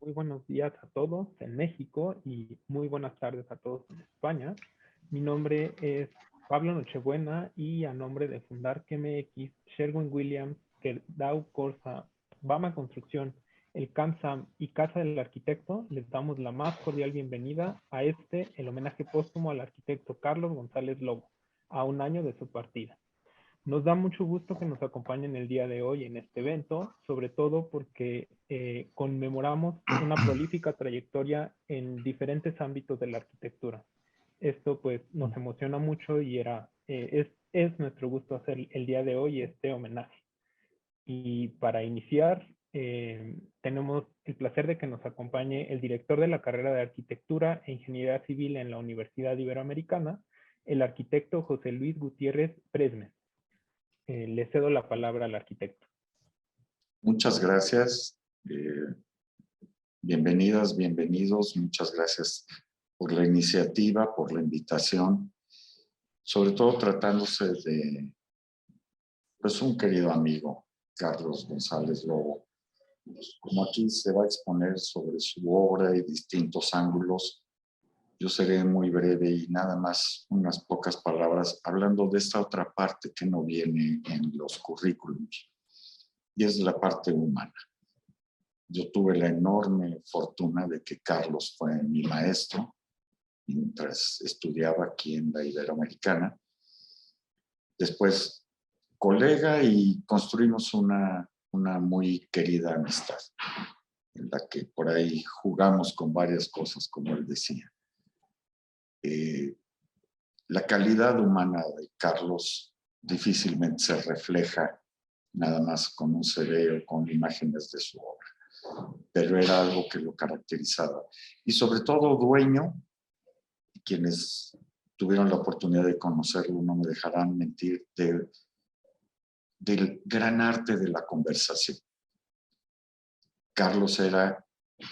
Muy buenos días a todos en México y muy buenas tardes a todos en España. Mi nombre es Pablo Nochebuena y a nombre de Fundar MX, Sherwin-Williams, Gerdau Corsa, Bama Construcción, el CAMSAM y Casa del Arquitecto, les damos la más cordial bienvenida a el homenaje póstumo al arquitecto Carlos González Lobo, a un año de su partida. Nos da mucho gusto que nos acompañen el día de hoy en este evento, sobre todo porque conmemoramos una prolífica trayectoria en diferentes ámbitos de la arquitectura. Esto pues nos emociona mucho y es nuestro gusto hacer el día de hoy este homenaje. Y para iniciar, tenemos el placer de que nos acompañe el director de la carrera de Arquitectura e Ingeniería Civil en la Universidad Iberoamericana, el arquitecto José Luis Gutiérrez Presmes. Le cedo la palabra al arquitecto. Muchas gracias. Bienvenidas, bienvenidos. Muchas gracias por la iniciativa, por la invitación. Sobre todo tratándose de pues, un querido amigo, Carlos González Lobo. Como aquí se va a exponer sobre su obra y distintos ángulos, yo seré muy breve y nada más unas pocas palabras hablando de esta otra parte que no viene en los currículums. Y es la parte humana. Yo tuve la enorme fortuna de que Carlos fue mi maestro mientras estudiaba aquí en la Iberoamericana. Después, colega, y construimos una muy querida amistad, en la que por ahí jugamos con varias cosas, como él decía. La calidad humana de Carlos difícilmente se refleja nada más con un CD o con imágenes de su obra, pero era algo que lo caracterizaba. Y sobre todo dueño, quienes tuvieron la oportunidad de conocerlo no me dejarán mentir, del gran arte de la conversación. Carlos era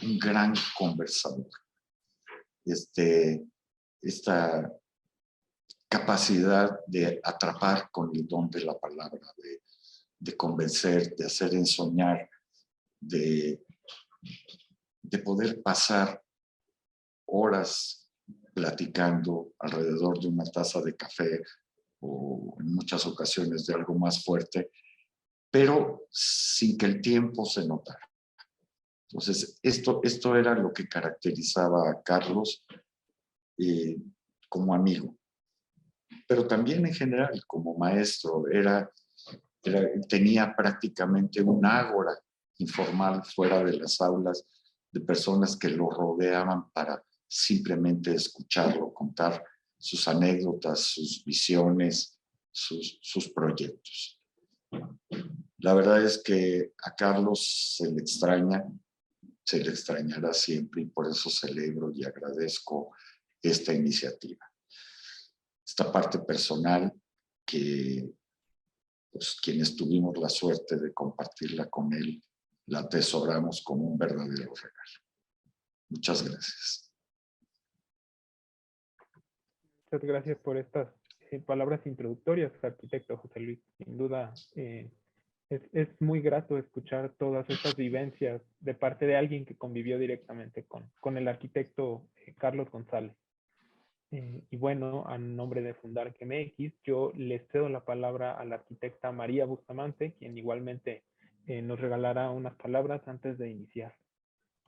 un gran conversador. Esta capacidad de atrapar con el don de la palabra, de convencer, de hacer ensoñar, de poder pasar horas platicando alrededor de una taza de café o en muchas ocasiones de algo más fuerte, pero sin que el tiempo se notara. Entonces, esto era lo que caracterizaba a Carlos como amigo, pero también en general como maestro. Tenía prácticamente un ágora informal fuera de las aulas de personas que lo rodeaban para simplemente escucharlo, contar sus anécdotas, sus visiones, sus proyectos. La verdad es que a Carlos se le extraña, se le extrañará siempre, y por eso celebro y agradezco esta iniciativa. Esta parte personal que pues, quienes tuvimos la suerte de compartirla con él, la atesoramos como un verdadero regalo. Muchas gracias. Muchas gracias por estas palabras introductorias, arquitecto José Luis. Sin duda, es muy grato escuchar todas estas vivencias de parte de alguien que convivió directamente con el arquitecto Carlos González. Y bueno, a nombre de Fundar MX, yo le cedo la palabra a la arquitecta María Bustamante, quien igualmente nos regalará unas palabras antes de iniciar.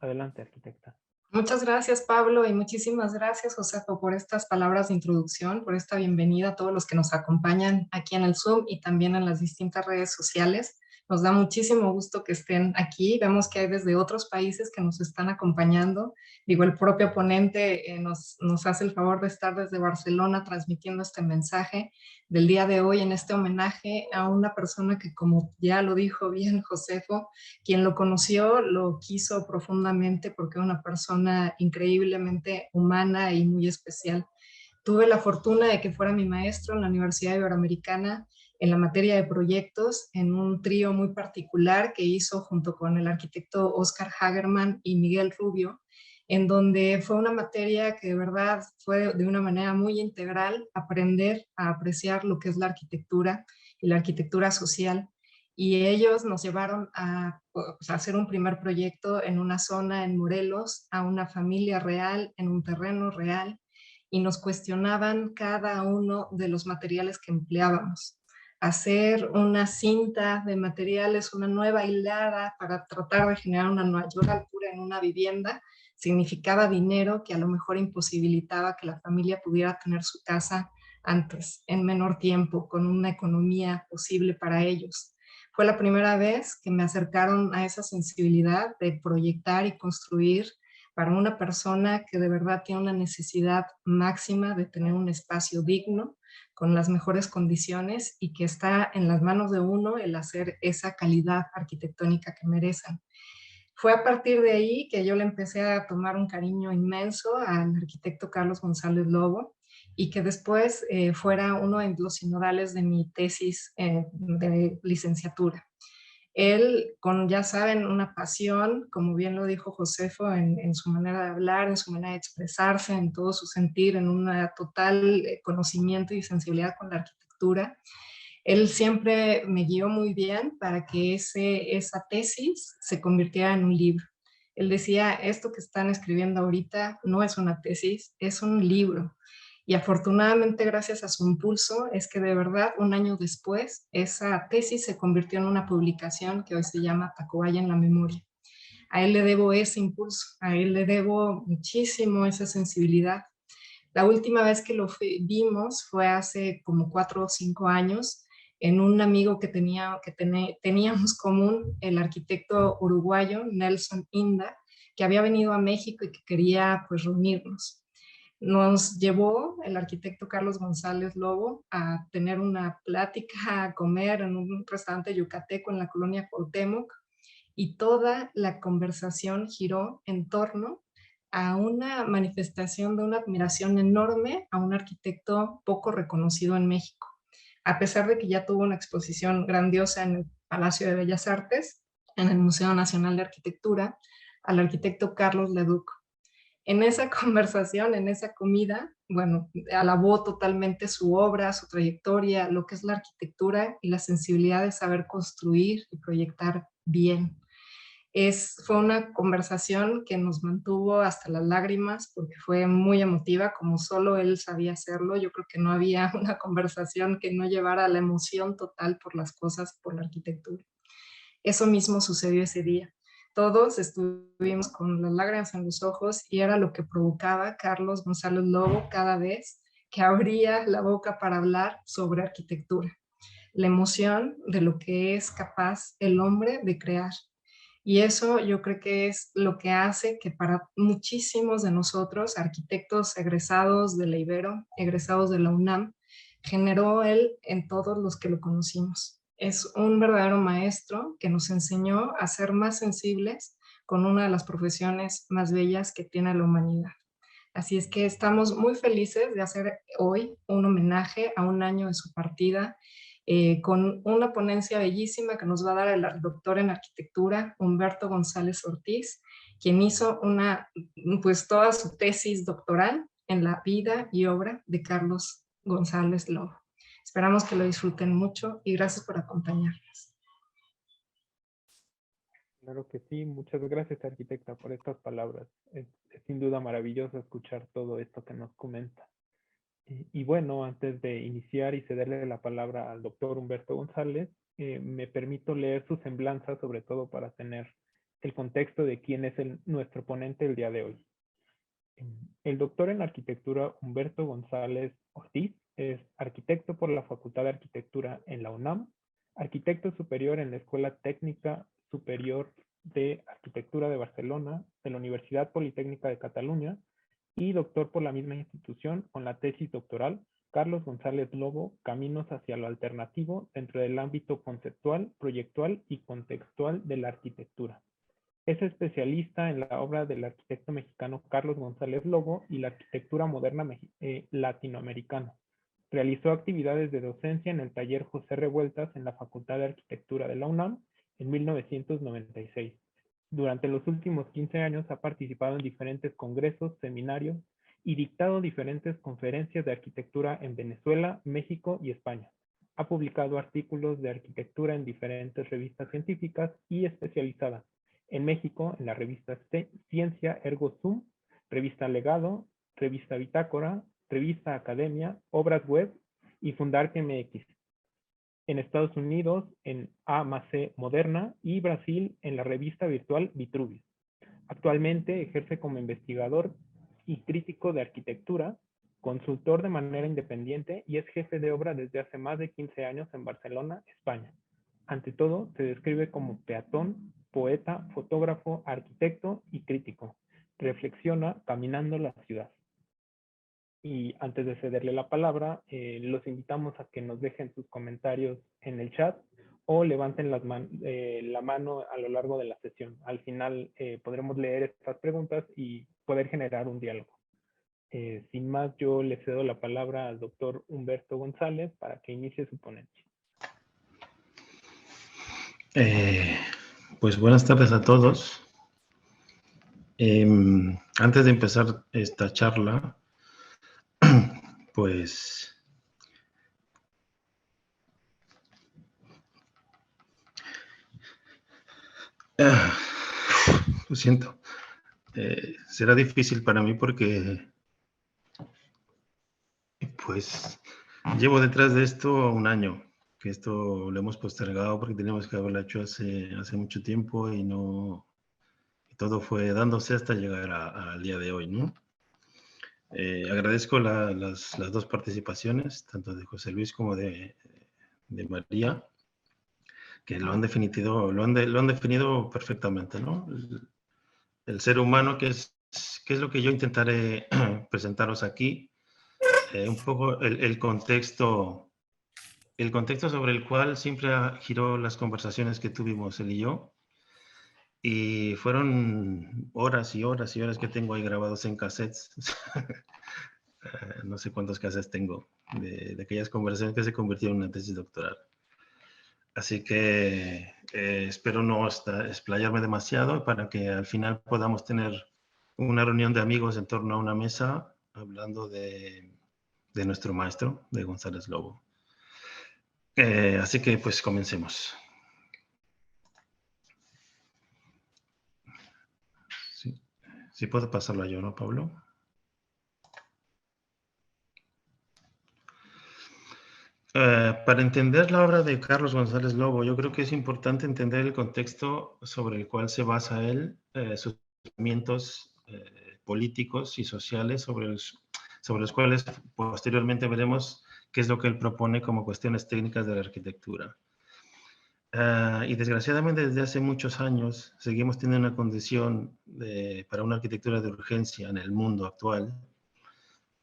Adelante, arquitecta. Muchas gracias, Pablo, y muchísimas gracias, Josefo, por estas palabras de introducción, por esta bienvenida a todos los que nos acompañan aquí en el Zoom y también en las distintas redes sociales. Nos da muchísimo gusto que estén aquí. Vemos que hay desde otros países que nos están acompañando. Digo, el propio ponente nos hace el favor de estar desde Barcelona transmitiendo este mensaje del día de hoy en este homenaje a una persona que, como ya lo dijo bien Josefo, quien lo conoció lo quiso profundamente porque era una persona increíblemente humana y muy especial. Tuve la fortuna de que fuera mi maestro en la Universidad Iberoamericana en la materia de proyectos, en un trío muy particular que hizo junto con el arquitecto Oscar Hagerman y Miguel Rubio, en donde fue una materia que de verdad fue de una manera muy integral aprender a apreciar lo que es la arquitectura y la arquitectura social. Y ellos nos llevaron a pues, hacer un primer proyecto en una zona en Morelos, a una familia real, en un terreno real, y nos cuestionaban cada uno de los materiales que empleábamos. Hacer una cinta de materiales, una nueva hilada para tratar de generar una mayor altura en una vivienda, significaba dinero que a lo mejor imposibilitaba que la familia pudiera tener su casa antes, en menor tiempo, con una economía posible para ellos. Fue la primera vez que me acercaron a esa sensibilidad de proyectar y construir para una persona que de verdad tiene una necesidad máxima de tener un espacio digno, con las mejores condiciones, y que está en las manos de uno el hacer esa calidad arquitectónica que merecen. Fue a partir de ahí que yo le empecé a tomar un cariño inmenso al arquitecto Carlos González Lobo, y que después fuera uno de los sinodales de mi tesis de licenciatura. Él, con, ya saben, una pasión, como bien lo dijo Josefo, en su manera de hablar, en su manera de expresarse, en todo su sentir, en un total conocimiento y sensibilidad con la arquitectura. Él siempre me guió muy bien para que esa tesis se convirtiera en un libro. Él decía, esto que están escribiendo ahorita no es una tesis, es un libro. Y afortunadamente, gracias a su impulso, es que de verdad, un año después, esa tesis se convirtió en una publicación que hoy se llama Tacubaya en la memoria. A él le debo ese impulso, a él le debo muchísimo esa sensibilidad. La última vez que lo vimos fue hace como 4 o 5 años, en un amigo que teníamos común, el arquitecto uruguayo Nelson Inda, que había venido a México y que quería pues reunirnos. Nos llevó el arquitecto Carlos González Lobo a tener una plática, a comer en un restaurante yucateco en la colonia Cuauhtémoc, y toda la conversación giró en torno a una manifestación de una admiración enorme a un arquitecto poco reconocido en México. A pesar de que ya tuvo una exposición grandiosa en el Palacio de Bellas Artes, en el Museo Nacional de Arquitectura, al arquitecto Carlos Leduc. En esa conversación, en esa comida, bueno, alabó totalmente su obra, su trayectoria, lo que es la arquitectura y la sensibilidad de saber construir y proyectar bien. Fue una conversación que nos mantuvo hasta las lágrimas porque fue muy emotiva, como solo él sabía hacerlo. Yo creo que no había una conversación que no llevara a la emoción total por las cosas, por la arquitectura. Eso mismo sucedió ese día. Todos estuvimos con las lágrimas en los ojos, y era lo que provocaba Carlos González Lobo cada vez que abría la boca para hablar sobre arquitectura. La emoción de lo que es capaz el hombre de crear. Y eso yo creo que es lo que hace que para muchísimos de nosotros, arquitectos egresados de la Ibero, egresados de la UNAM, generó él en todos los que lo conocimos. Es un verdadero maestro que nos enseñó a ser más sensibles con una de las profesiones más bellas que tiene la humanidad. Así es que estamos muy felices de hacer hoy un homenaje a un año de su partida, con una ponencia bellísima que nos va a dar el doctor en arquitectura, Humberto González Ortiz, quien hizo pues toda su tesis doctoral en la vida y obra de Carlos González Lobo. Esperamos que lo disfruten mucho y gracias por acompañarnos. Claro que sí, muchas gracias, arquitecta, por estas palabras. Es sin duda maravilloso escuchar todo esto que nos comenta. Y bueno, antes de iniciar y cederle la palabra al doctor Humberto González, me permito leer su semblanza, sobre todo para tener el contexto de quién es nuestro ponente el día de hoy. El doctor en arquitectura Humberto González Ortiz es arquitecto por la Facultad de Arquitectura en la UNAM, arquitecto superior en la Escuela Técnica Superior de Arquitectura de Barcelona, de la Universidad Politécnica de Cataluña, y doctor por la misma institución con la tesis doctoral Carlos González Lobo, Caminos hacia lo alternativo dentro del ámbito conceptual, proyectual y contextual de la arquitectura. Es especialista en la obra del arquitecto mexicano Carlos González Lobo y la arquitectura moderna latinoamericana. Realizó actividades de docencia en el taller José Revueltas en la Facultad de Arquitectura de la UNAM en 1996. Durante los últimos 15 años ha participado en diferentes congresos, seminarios y dictado diferentes conferencias de arquitectura en Venezuela, México y España. Ha publicado artículos de arquitectura en diferentes revistas científicas y especializadas. En México, en la revista Ciencia Ergo Sum, revista Legado, revista Bitácora, revista Academia, Obras Web y Fundarque MX. En Estados Unidos, en A+C Moderna, y Brasil, en la revista virtual Vitruvius. Actualmente ejerce como investigador y crítico de arquitectura, consultor de manera independiente y es jefe de obra desde hace más de 15 años en Barcelona, España. Ante todo, se describe como peatón, poeta, fotógrafo, arquitecto y crítico. Reflexiona caminando la ciudad. Y antes de cederle la palabra, los invitamos a que nos dejen sus comentarios en el chat o levanten la mano a lo largo de la sesión. Al final podremos leer estas preguntas y poder generar un diálogo. Sin más, yo le cedo la palabra al doctor Humberto González para que inicie su ponencia. Pues buenas tardes a todos. Antes de empezar esta charla, pues lo siento, será difícil para mí porque pues llevo detrás de esto un año, que esto lo hemos postergado porque teníamos que haberlo hecho hace mucho tiempo y no, todo fue dándose hasta llegar al día de hoy, ¿no? Agradezco las dos participaciones, tanto de José Luis como de María, que lo han definido perfectamente, ¿no? El ser humano, que es lo que yo intentaré presentaros aquí, un poco el contexto sobre el cual siempre giró las conversaciones que tuvimos él y yo. Y fueron horas y horas y horas que tengo ahí grabados en cassettes. No sé cuántos cassettes tengo de aquellas conversaciones que se convirtieron en una tesis doctoral. Así que espero no explayarme demasiado para que al final podamos tener una reunión de amigos en torno a una mesa hablando de nuestro maestro, de González Lobo. Así que pues comencemos. Sí puedo pasarlo yo, ¿no, Pablo? Para entender la obra de Carlos González Lobo, yo creo que es importante entender el contexto sobre el cual se basa él, sus pensamientos políticos y sociales sobre los cuales posteriormente veremos qué es lo que él propone como cuestiones técnicas de la arquitectura. Y desgraciadamente desde hace muchos años seguimos teniendo una condición para una arquitectura de urgencia en el mundo actual,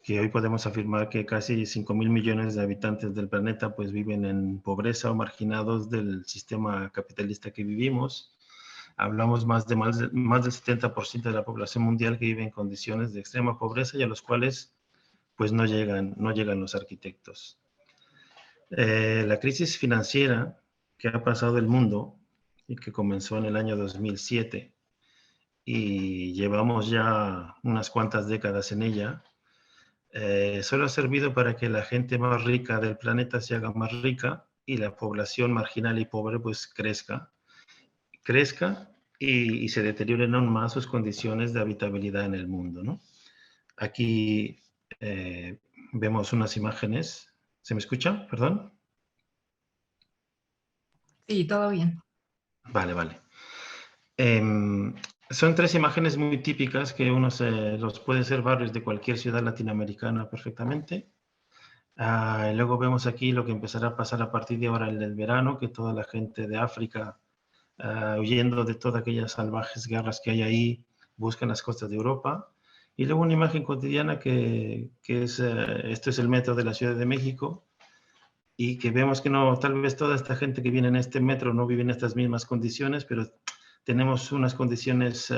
que hoy podemos afirmar que casi 5.000 millones de habitantes del planeta pues viven en pobreza o marginados del sistema capitalista que vivimos. Hablamos más del 70% de la población mundial que vive en condiciones de extrema pobreza y a los cuales pues no llegan los arquitectos. La crisis financiera que ha pasado el mundo y que comenzó en el año 2007 y llevamos ya unas cuantas décadas en ella, solo ha servido para que la gente más rica del planeta se haga más rica y la población marginal y pobre pues crezca y se deterioren aún más sus condiciones de habitabilidad en el mundo, ¿no? Aquí vemos unas imágenes. ¿Se me escucha? Perdón. Sí, todo bien. Vale. Son tres imágenes muy típicas que uno los puede ser barrios de cualquier ciudad latinoamericana perfectamente. Y luego vemos aquí lo que empezará a pasar a partir de ahora en el verano, que toda la gente de África, huyendo de todas aquellas salvajes guerras que hay ahí, buscan las costas de Europa. Y luego una imagen cotidiana que es, esto es el metro de la Ciudad de México, y que vemos que no, tal vez toda esta gente que viene en este metro no vive en estas mismas condiciones, pero tenemos unas condiciones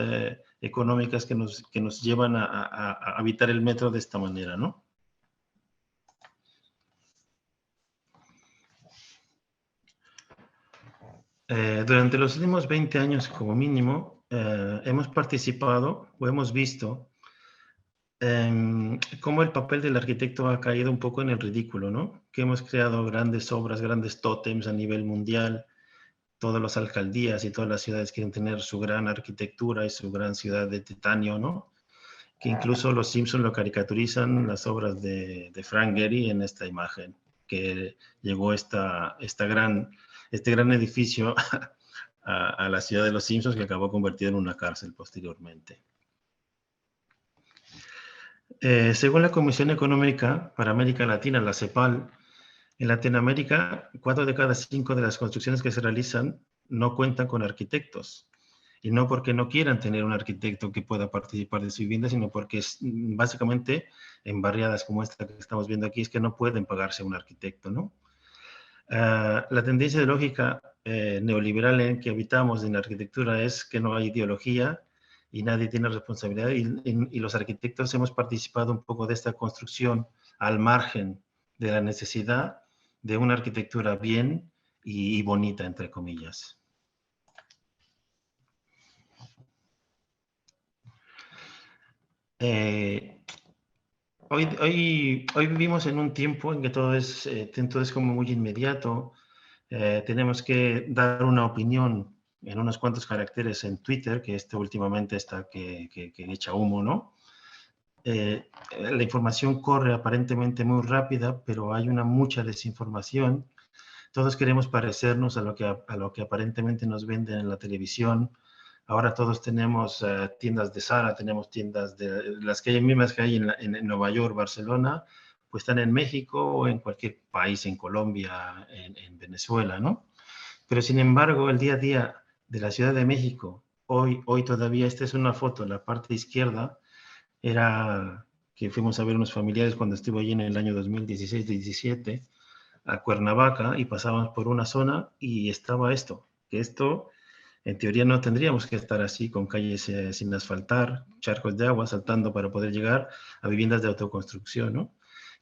económicas que nos llevan a habitar el metro de esta manera, ¿no? Durante los últimos 20 años, como mínimo, hemos participado o hemos visto cómo el papel del arquitecto ha caído un poco en el ridículo, ¿no? Que hemos creado grandes obras, grandes tótems a nivel mundial. Todas las alcaldías y todas las ciudades quieren tener su gran arquitectura y su gran ciudad de titanio, ¿no? Que incluso los Simpsons lo caricaturizan las obras de Frank Gehry en esta imagen, que llegó este gran edificio a la ciudad de los Simpsons, que acabó convertido en una cárcel posteriormente. Según la Comisión Económica para América Latina, la CEPAL, en Latinoamérica, 4 de cada 5 de las construcciones que se realizan no cuentan con arquitectos. Y no porque no quieran tener un arquitecto que pueda participar de su vivienda, sino porque básicamente en barriadas como esta que estamos viendo aquí es que no pueden pagarse un arquitecto, ¿no? La tendencia ideológica neoliberal en que habitamos en la arquitectura es que no hay ideología y nadie tiene responsabilidad, y los arquitectos hemos participado un poco de esta construcción al margen de la necesidad de una arquitectura bien y bonita, entre comillas. Hoy vivimos en un tiempo en que todo es como muy inmediato. Tenemos que dar una opinión en unos cuantos caracteres en Twitter, que últimamente está que echa humo, ¿no? La información corre aparentemente muy rápida, pero hay mucha desinformación. Todos queremos parecernos a lo que aparentemente nos venden en la televisión. Ahora todos tenemos tiendas de Zara, tenemos tiendas de las que hay mismas que hay en Nueva York, Barcelona, pues están en México o en cualquier país, en Colombia, en Venezuela, ¿no? Pero sin embargo, el día a día de la Ciudad de México, hoy todavía, esta es una foto en la parte izquierda, era que fuimos a ver unos familiares cuando estuve allí en el año 2016-17 a Cuernavaca, y pasábamos por una zona y estaba que en teoría no tendríamos que estar así, con calles sin asfaltar, charcos de agua saltando para poder llegar a viviendas de autoconstrucción, ¿no?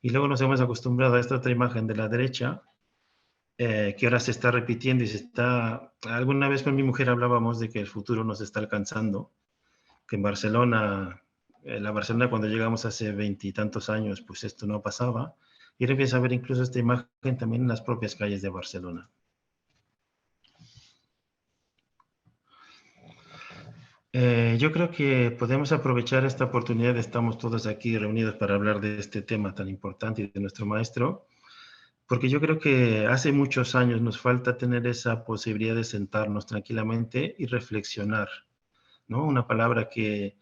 Y luego nos hemos acostumbrado a esta otra imagen de la derecha, que ahora se está repitiendo y alguna vez con mi mujer hablábamos de que el futuro nos está alcanzando, que en Barcelona, la Barcelona cuando llegamos hace 20 y tantos años, pues esto no pasaba, y ahora empieza a ver incluso esta imagen también en las propias calles de Barcelona. Yo creo que podemos aprovechar esta oportunidad, estamos todos aquí reunidos para hablar de este tema tan importante y de nuestro maestro, porque yo creo que hace muchos años nos falta tener esa posibilidad de sentarnos tranquilamente y reflexionar, ¿no? Una palabra que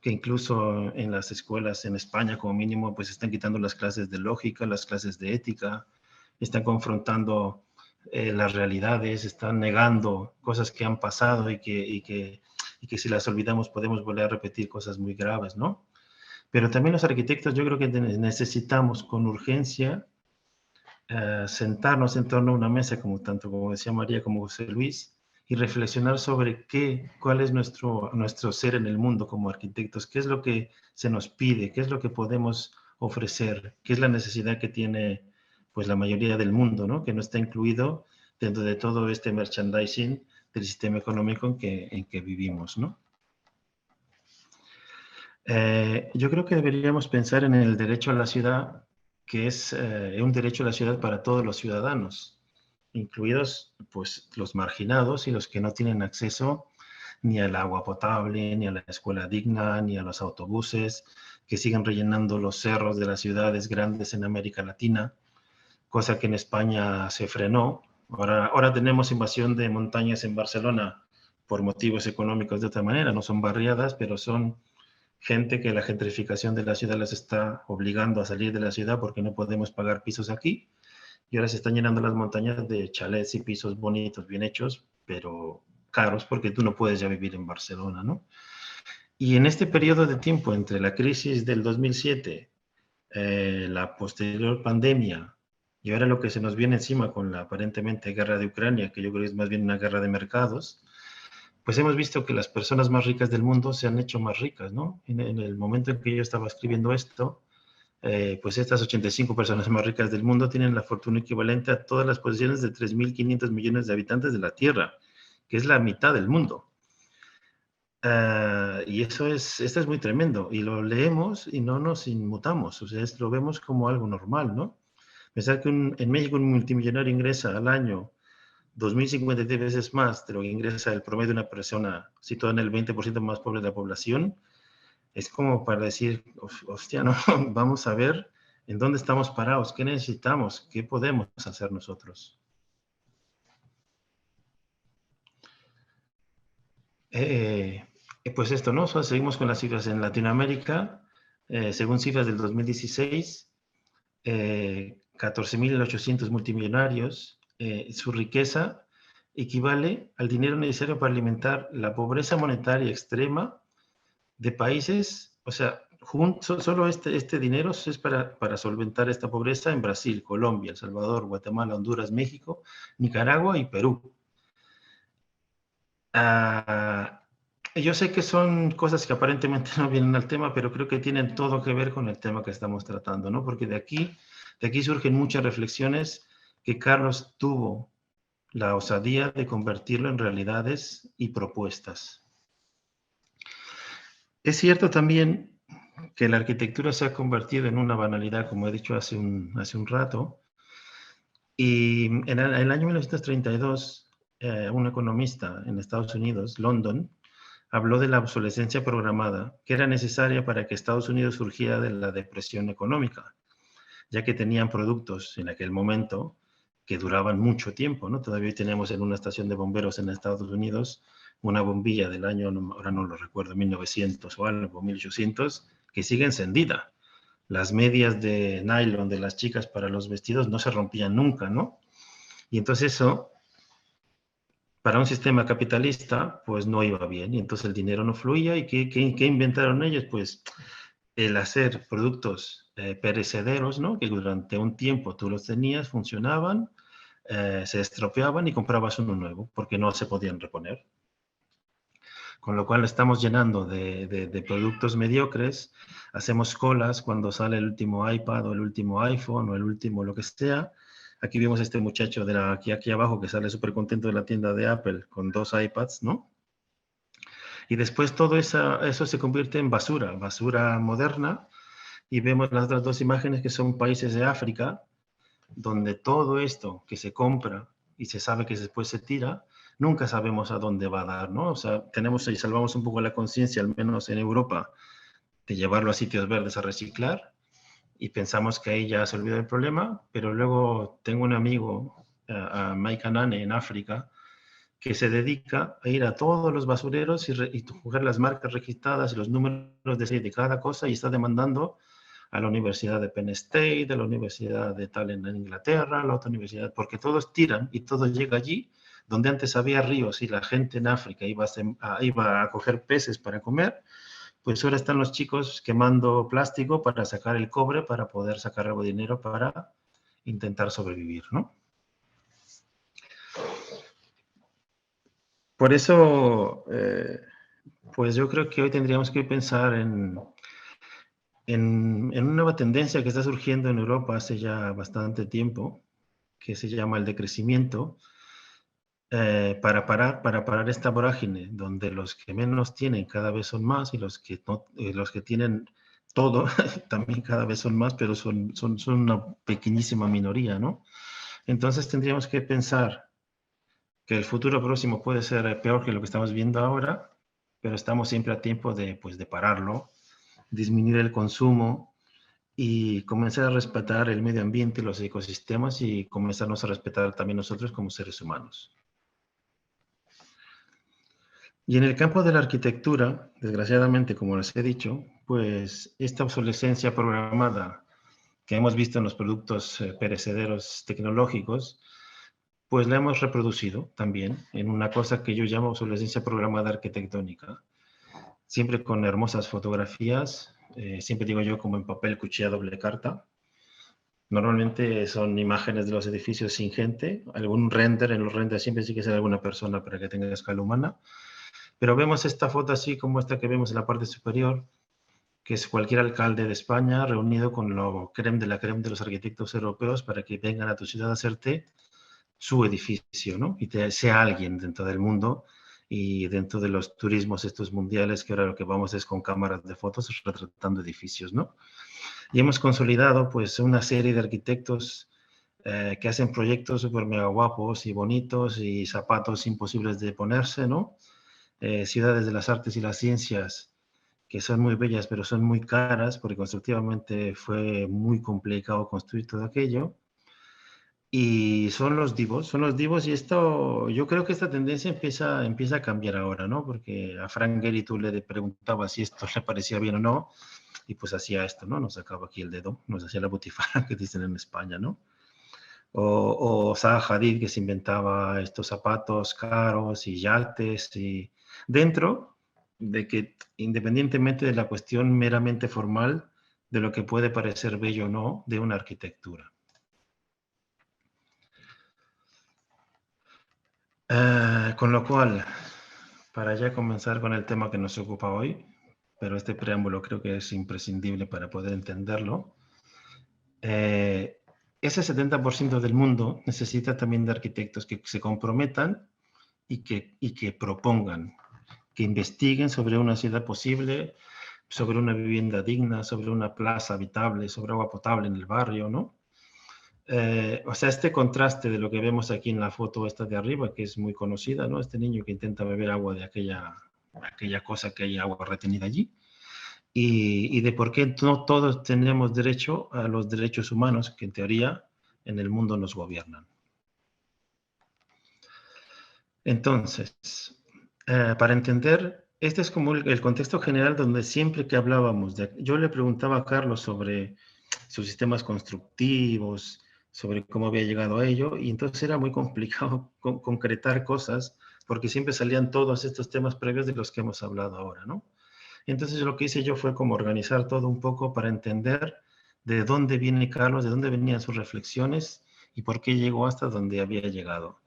incluso en las escuelas en España, como mínimo, pues están quitando las clases de lógica, las clases de ética, están confrontando las realidades, están negando cosas que han pasado y que si las olvidamos podemos volver a repetir cosas muy graves, ¿no? Pero también los arquitectos, yo creo que necesitamos con urgencia sentarnos en torno a una mesa, tanto como decía María como José Luis, y reflexionar sobre cuál es nuestro ser en el mundo como arquitectos, qué es lo que se nos pide, qué es lo que podemos ofrecer, qué es la necesidad que tiene pues la mayoría del mundo, ¿no? Que no está incluido dentro de todo este merchandising del sistema económico en que vivimos, ¿no? Yo creo que deberíamos pensar en el derecho a la ciudad, que es un derecho a la ciudad para todos los ciudadanos, incluidos pues los marginados y los que no tienen acceso ni al agua potable, ni a la escuela digna, ni a los autobuses, que siguen rellenando los cerros de las ciudades grandes en América Latina, cosa que en España se frenó. Ahora tenemos invasión de montañas en Barcelona por motivos económicos de otra manera, no son barriadas, pero son gente que la gentrificación de la ciudad les está obligando a salir de la ciudad porque no podemos pagar pisos aquí. Y ahora se están llenando las montañas de chalets y pisos bonitos, bien hechos, pero caros porque tú no puedes ya vivir en Barcelona, ¿no? Y en este periodo de tiempo entre la crisis del 2007, la posterior pandemia y ahora lo que se nos viene encima con la aparentemente guerra de Ucrania, que yo creo que es más bien una guerra de mercados, pues hemos visto que las personas más ricas del mundo se han hecho más ricas, ¿no? En el momento en que yo estaba escribiendo esto, pues estas 85 personas más ricas del mundo tienen la fortuna equivalente a todas las posesiones de 3.500 millones de habitantes de la Tierra, que es la mitad del mundo. Y esto es muy tremendo. Y lo leemos y no nos inmutamos. O sea, lo vemos como algo normal, ¿no? Pensar que en México un multimillonario ingresa al año 2.053 veces más de lo que ingresa el promedio de una persona situada en el 20% más pobre de la población, es como para decir, hostia, no, vamos a ver en dónde estamos parados, qué necesitamos, qué podemos hacer nosotros. Pues esto, ¿no? Seguimos con las cifras en Latinoamérica. Según cifras del 2016, 14.800 multimillonarios, su riqueza equivale al dinero necesario para alimentar la pobreza monetaria extrema de países, o sea, solo este dinero es para solventar esta pobreza en Brasil, Colombia, El Salvador, Guatemala, Honduras, México, Nicaragua y Perú. Yo sé que son cosas que aparentemente no vienen al tema, pero creo que tienen todo que ver con el tema que estamos tratando, ¿no? Porque de aquí surgen muchas reflexiones que Carlos tuvo la osadía de convertirlo en realidades y propuestas. Es cierto también que la arquitectura se ha convertido en una banalidad, como he dicho hace un rato, y en el año 1932, un economista en Estados Unidos, London, habló de la obsolescencia programada, que era necesaria para que Estados Unidos surgiera de la depresión económica, ya que tenían productos en aquel momento que duraban mucho tiempo, ¿no? Todavía tenemos en una estación de bomberos en Estados Unidos una bombilla del año, ahora no lo recuerdo, 1900 o algo, 1800, que sigue encendida. Las medias de nylon de las chicas para los vestidos no se rompían nunca, ¿no? Y entonces eso, para un sistema capitalista, pues no iba bien, y entonces el dinero no fluía, y ¿qué inventaron ellos? Pues el hacer productos perecederos, ¿no? Que durante un tiempo tú los tenías, funcionaban, se estropeaban y comprabas uno nuevo, porque no se podían reponer. Con lo cual estamos llenando de productos mediocres, hacemos colas cuando sale el último iPad o el último iPhone o el último lo que sea. Aquí vimos a este muchacho aquí abajo que sale súper contento de la tienda de Apple con 2 iPads, ¿no? Y después todo eso se convierte en basura moderna, y vemos las otras 2 imágenes que son países de África, donde todo esto que se compra y se sabe que después se tira, nunca sabemos a dónde va a dar, ¿no? O sea, tenemos y salvamos un poco la conciencia, al menos en Europa, de llevarlo a sitios verdes a reciclar, y pensamos que ahí ya se olvidó el problema, pero luego tengo un amigo, a Mike Anane, en África, que se dedica a ir a todos los basureros y coger las marcas registradas y los números de serie de cada cosa, y está demandando a la Universidad de Penn State, a la Universidad de tal en Inglaterra, a la otra universidad, porque todos tiran y todo llega allí, donde antes había ríos y la gente en África iba a coger peces para comer, pues ahora están los chicos quemando plástico para sacar el cobre, para poder sacar algo de dinero para intentar sobrevivir, ¿no? Por eso, pues yo creo que hoy tendríamos que pensar en una nueva tendencia que está surgiendo en Europa hace ya bastante tiempo, que se llama el decrecimiento, para parar esta vorágine, donde los que menos tienen cada vez son más, y los que tienen todo también cada vez son más, pero son una pequeñísima minoría, ¿no? Entonces tendríamos que pensar que el futuro próximo puede ser peor que lo que estamos viendo ahora, pero estamos siempre a tiempo de pararlo, disminuir el consumo y comenzar a respetar el medio ambiente, los ecosistemas, y comenzarnos a respetar también nosotros como seres humanos. Y en el campo de la arquitectura, desgraciadamente, como les he dicho, pues esta obsolescencia programada que hemos visto en los productos perecederos tecnológicos, pues la hemos reproducido también en una cosa que yo llamo obsolescencia programada arquitectónica. Siempre con hermosas fotografías, siempre digo yo como en papel cuchilla doble carta. Normalmente son imágenes de los edificios sin gente, algún render, en los renders siempre sí que sea alguna persona para que tenga escala humana, pero vemos esta foto así como esta que vemos en la parte superior, que es cualquier alcalde de España reunido con lo creme de la creme de los arquitectos europeos para que vengan a tu ciudad a hacerte su edificio, ¿no? Y sea alguien dentro del mundo y dentro de los turismos estos mundiales, que ahora lo que vamos es con cámaras de fotos retratando edificios, ¿no? Y hemos consolidado pues una serie de arquitectos que hacen proyectos súper mega guapos y bonitos y zapatos imposibles de ponerse, ¿no? Ciudades de las artes y las ciencias que son muy bellas, pero son muy caras, porque constructivamente fue muy complicado construir todo aquello. Y son los divos, y esto, yo creo que esta tendencia empieza a cambiar ahora, ¿no? Porque a Frank Gehry tú le preguntabas si esto le parecía bien o no, y pues hacía esto, ¿no? Nos sacaba aquí el dedo, nos hacía la butifarra que dicen en España, ¿no? O Zaha Hadid, que se inventaba estos zapatos caros y yates, y dentro de que, independientemente de la cuestión meramente formal, de lo que puede parecer bello o no, de una arquitectura. Con lo cual, para ya comenzar con el tema que nos ocupa hoy, pero este preámbulo creo que es imprescindible para poder entenderlo, ese 70% del mundo necesita también de arquitectos que se comprometan y que propongan, que investiguen sobre una ciudad posible, sobre una vivienda digna, sobre una plaza habitable, sobre agua potable en el barrio, ¿no? O sea, este contraste de lo que vemos aquí en la foto esta de arriba, que es muy conocida, ¿no? Este niño que intenta beber agua de aquella cosa que hay agua retenida allí, y de por qué no todos tenemos derecho a los derechos humanos que en teoría en el mundo nos gobiernan. Entonces, para entender, este es como el contexto general donde siempre que hablábamos, yo le preguntaba a Carlos sobre sus sistemas constructivos, sobre cómo había llegado a ello, y entonces era muy complicado concretar cosas, porque siempre salían todos estos temas previos de los que hemos hablado ahora, ¿no? Entonces lo que hice yo fue como organizar todo un poco para entender de dónde viene Carlos, de dónde venían sus reflexiones y por qué llegó hasta donde había llegado.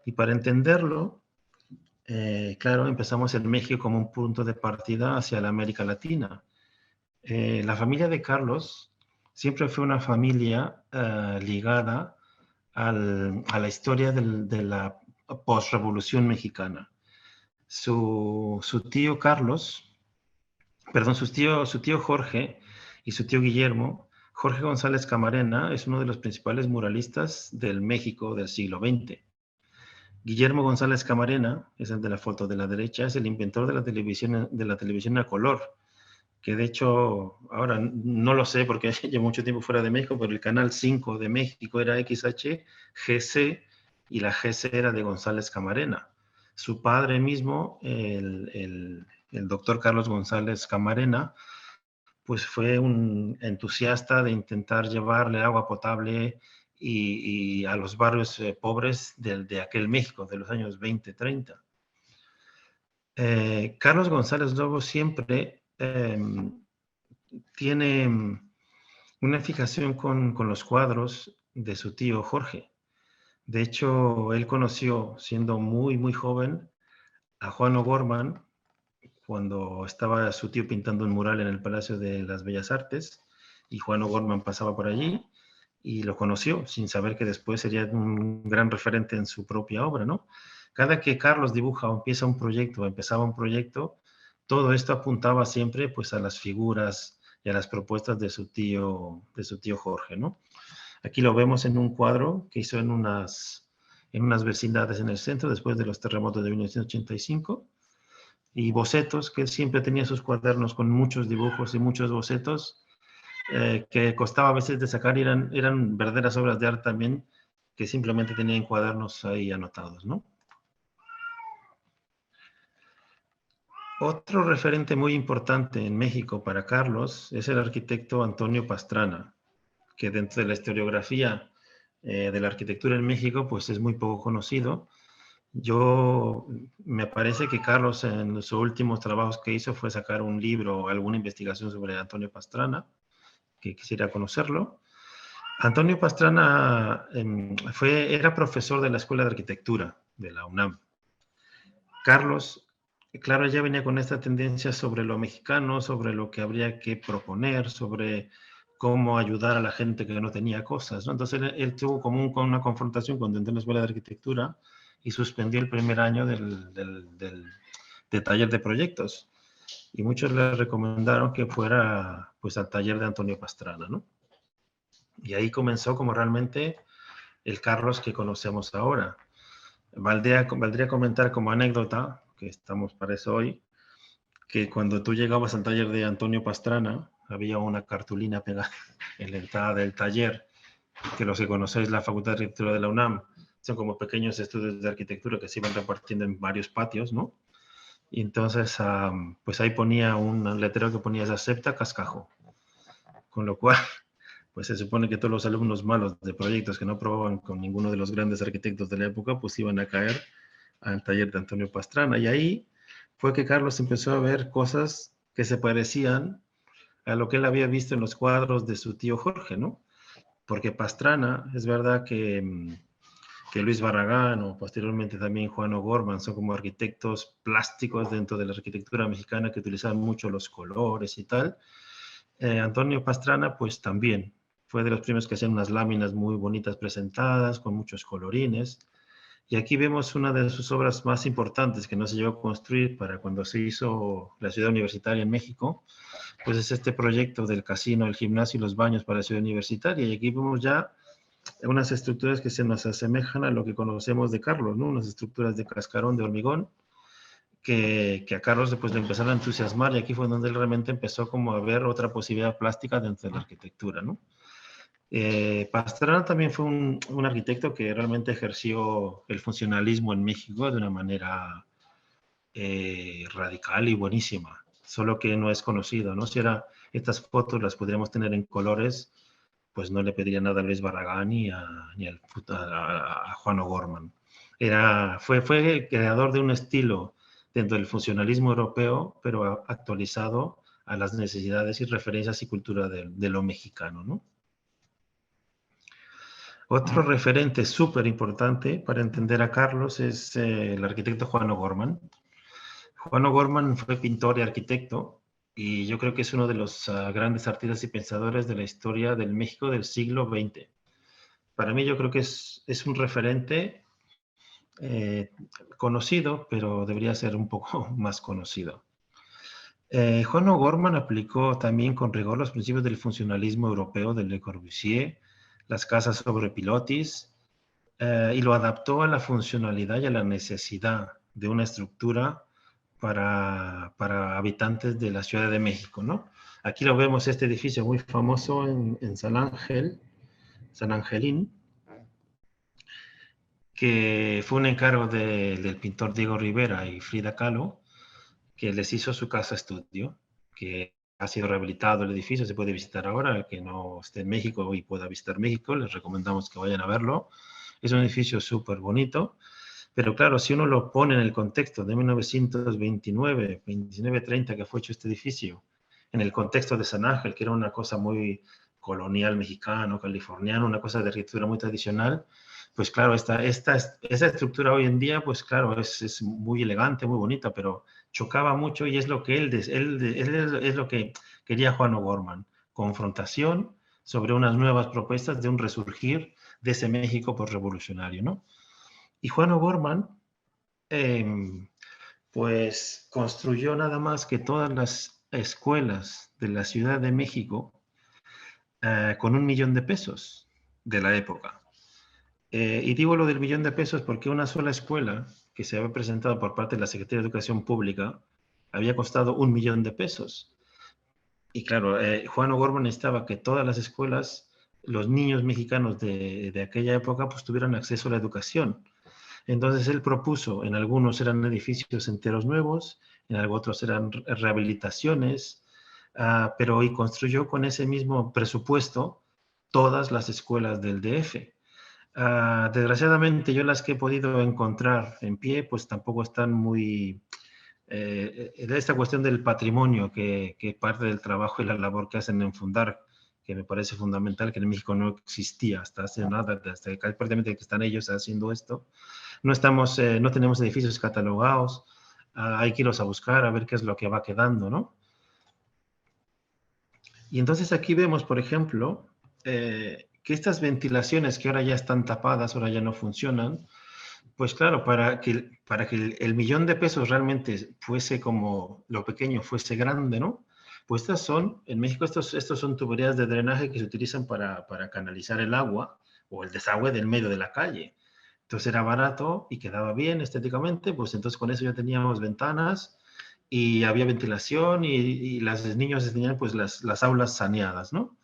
Y para entenderlo, claro, empezamos en México como un punto de partida hacia la América Latina. La familia de Carlos siempre fue una familia ligada a la historia de la postrevolución mexicana. Su tío Carlos, perdón, su tío Jorge y su tío Guillermo, Jorge González Camarena es uno de los principales muralistas del México del siglo XX. Guillermo González Camarena, es el de la foto de la derecha, es el inventor de la televisión a color, que de hecho, ahora no lo sé porque llevo mucho tiempo fuera de México, pero el canal 5 de México era XHGC y la GC era de González Camarena. Su padre mismo, el doctor Carlos González Camarena, pues fue un entusiasta de intentar llevarle agua potable y a los barrios pobres de aquel México de los años 20, 30. Carlos González Lobo siempre tiene una fijación con los cuadros de su tío Jorge. De hecho, él conoció, siendo muy, muy joven, a Juan O'Gorman cuando estaba su tío pintando un mural en el Palacio de las Bellas Artes, y Juan O'Gorman pasaba por allí y lo conoció, sin saber que después sería un gran referente en su propia obra, ¿no? Cada que Carlos dibuja o empieza un proyecto, o empezaba un proyecto, todo esto apuntaba siempre pues a las figuras y a las propuestas de su tío Jorge, ¿no? Aquí lo vemos en un cuadro que hizo en unas vecindades en el centro después de los terremotos de 1985, y bocetos, que él siempre tenía sus cuadernos con muchos dibujos y muchos bocetos, que costaba a veces de sacar, y eran verdaderas obras de arte también, que simplemente tenían cuadernos ahí anotados, ¿no? Otro referente muy importante en México para Carlos es el arquitecto Antonio Pastrana, que dentro de la historiografía de la arquitectura en México pues es muy poco conocido. Me parece que Carlos en los últimos trabajos que hizo fue sacar un libro o alguna investigación sobre Antonio Pastrana, que quisiera conocerlo. Antonio Pastrana era profesor de la Escuela de Arquitectura de la UNAM. Carlos, claro, ya venía con esta tendencia sobre lo mexicano, sobre lo que habría que proponer, sobre cómo ayudar a la gente que no tenía cosas, ¿no? Entonces él tuvo como una confrontación cuando entró en la Escuela de Arquitectura y suspendió el primer año de taller de proyectos. Y muchos le recomendaron que fuera pues al taller de Antonio Pastrana, ¿no? Y ahí comenzó como realmente el Carlos que conocemos ahora. Valdría comentar como anécdota, que estamos para eso hoy, que cuando tú llegabas al taller de Antonio Pastrana, había una cartulina pegada en la entrada del taller, que los que conocéis la Facultad de Arquitectura de la UNAM, son como pequeños estudios de arquitectura que se iban repartiendo en varios patios, ¿no? Y entonces, pues ahí ponía un letrero que ponía acepta cascajo. Con lo cual, pues se supone que todos los alumnos malos de proyectos que no aprobaban con ninguno de los grandes arquitectos de la época, pues iban a caer al taller de Antonio Pastrana. Y ahí fue que Carlos empezó a ver cosas que se parecían a lo que él había visto en los cuadros de su tío Jorge, ¿no? Porque Pastrana, es verdad que Luis Barragán o posteriormente también Juan O'Gorman son como arquitectos plásticos dentro de la arquitectura mexicana que utilizaban mucho los colores y tal. Antonio Pastrana pues también fue de los primeros que hacían unas láminas muy bonitas presentadas con muchos colorines. Y aquí vemos una de sus obras más importantes que no se llegó a construir para cuando se hizo la ciudad universitaria en México, pues es este proyecto del casino, el gimnasio y los baños para la ciudad universitaria. Y aquí vemos ya unas estructuras que se nos asemejan a lo que conocemos de Carlos, ¿no? Unas estructuras de cascarón, de hormigón, que a Carlos después le empezaron a entusiasmar y aquí fue donde él realmente empezó como a ver otra posibilidad plástica dentro de la arquitectura, ¿no? Pastrana también fue un arquitecto que realmente ejerció el funcionalismo en México de una manera radical y buenísima, solo que no es conocido, ¿no? Si estas fotos las podríamos tener en colores, pues no le pediría nada a Luis Barragán ni a Juan O'Gorman. Fue el creador de un estilo dentro del funcionalismo europeo, pero actualizado a las necesidades y referencias y cultura de lo mexicano, ¿no? Otro referente súper importante para entender a Carlos es el arquitecto Juan O'Gorman. Juan O'Gorman fue pintor y arquitecto y yo creo que es uno de los grandes artistas y pensadores de la historia del México del siglo XX. Para mí yo creo que es un referente conocido, pero debería ser un poco más conocido. Juan O'Gorman aplicó también con rigor los principios del funcionalismo europeo de Le Corbusier, las casas sobre pilotis, y lo adaptó a la funcionalidad y a la necesidad de una estructura para habitantes de la Ciudad de México, ¿no? Aquí lo vemos, este edificio muy famoso en San Angelín, que fue un encargo del pintor Diego Rivera y Frida Kahlo, que les hizo su casa estudio, que ha sido rehabilitado el edificio, se puede visitar ahora, el que no esté en México y pueda visitar México, les recomendamos que vayan a verlo. Es un edificio súper bonito, pero claro, si uno lo pone en el contexto de 1929, 29-30 que fue hecho este edificio, en el contexto de San Ángel, que era una cosa muy colonial mexicano, californiano, una cosa de arquitectura muy tradicional, pues claro, esa estructura hoy en día, pues claro, es muy elegante, muy bonita, pero chocaba mucho y es lo que es lo que quería Juan O'Gorman, confrontación sobre unas nuevas propuestas de un resurgir de ese México postrevolucionario, ¿no? Y Juan O'Gorman, pues construyó nada más que todas las escuelas de la Ciudad de México con $1 millón de pesos de la época. Y digo lo del $1 millón de pesos porque una sola escuela que se había presentado por parte de la Secretaría de Educación Pública había costado $1 millón de pesos. Y claro, Juan O'Gorman necesitaba que todas las escuelas, los niños mexicanos de aquella época, pues tuvieran acceso a la educación. Entonces él propuso, en algunos eran edificios enteros nuevos, en otros eran rehabilitaciones, pero y construyó con ese mismo presupuesto todas las escuelas del DF. Desgraciadamente yo las que he podido encontrar en pie, pues tampoco están muy... esta cuestión del patrimonio, que parte del trabajo y la labor que hacen en Fundar, que me parece fundamental, que en México no existía hasta hace nada, hasta que prácticamente que están ellos haciendo esto. No tenemos edificios catalogados, hay que irlos a buscar, a ver qué es lo que va quedando, ¿no? Y entonces aquí vemos, por ejemplo, que estas ventilaciones que ahora ya están tapadas, ahora ya no funcionan, Pues claro, para que el millón de pesos realmente fuese como lo pequeño, fuese grande, ¿no? Pues estas son, en México estos son tuberías de drenaje que se utilizan para canalizar el agua o el desagüe del medio de la calle. Entonces era barato y quedaba bien estéticamente, pues entonces con eso ya teníamos ventanas y había ventilación y los niños tenían pues las aulas saneadas, ¿no?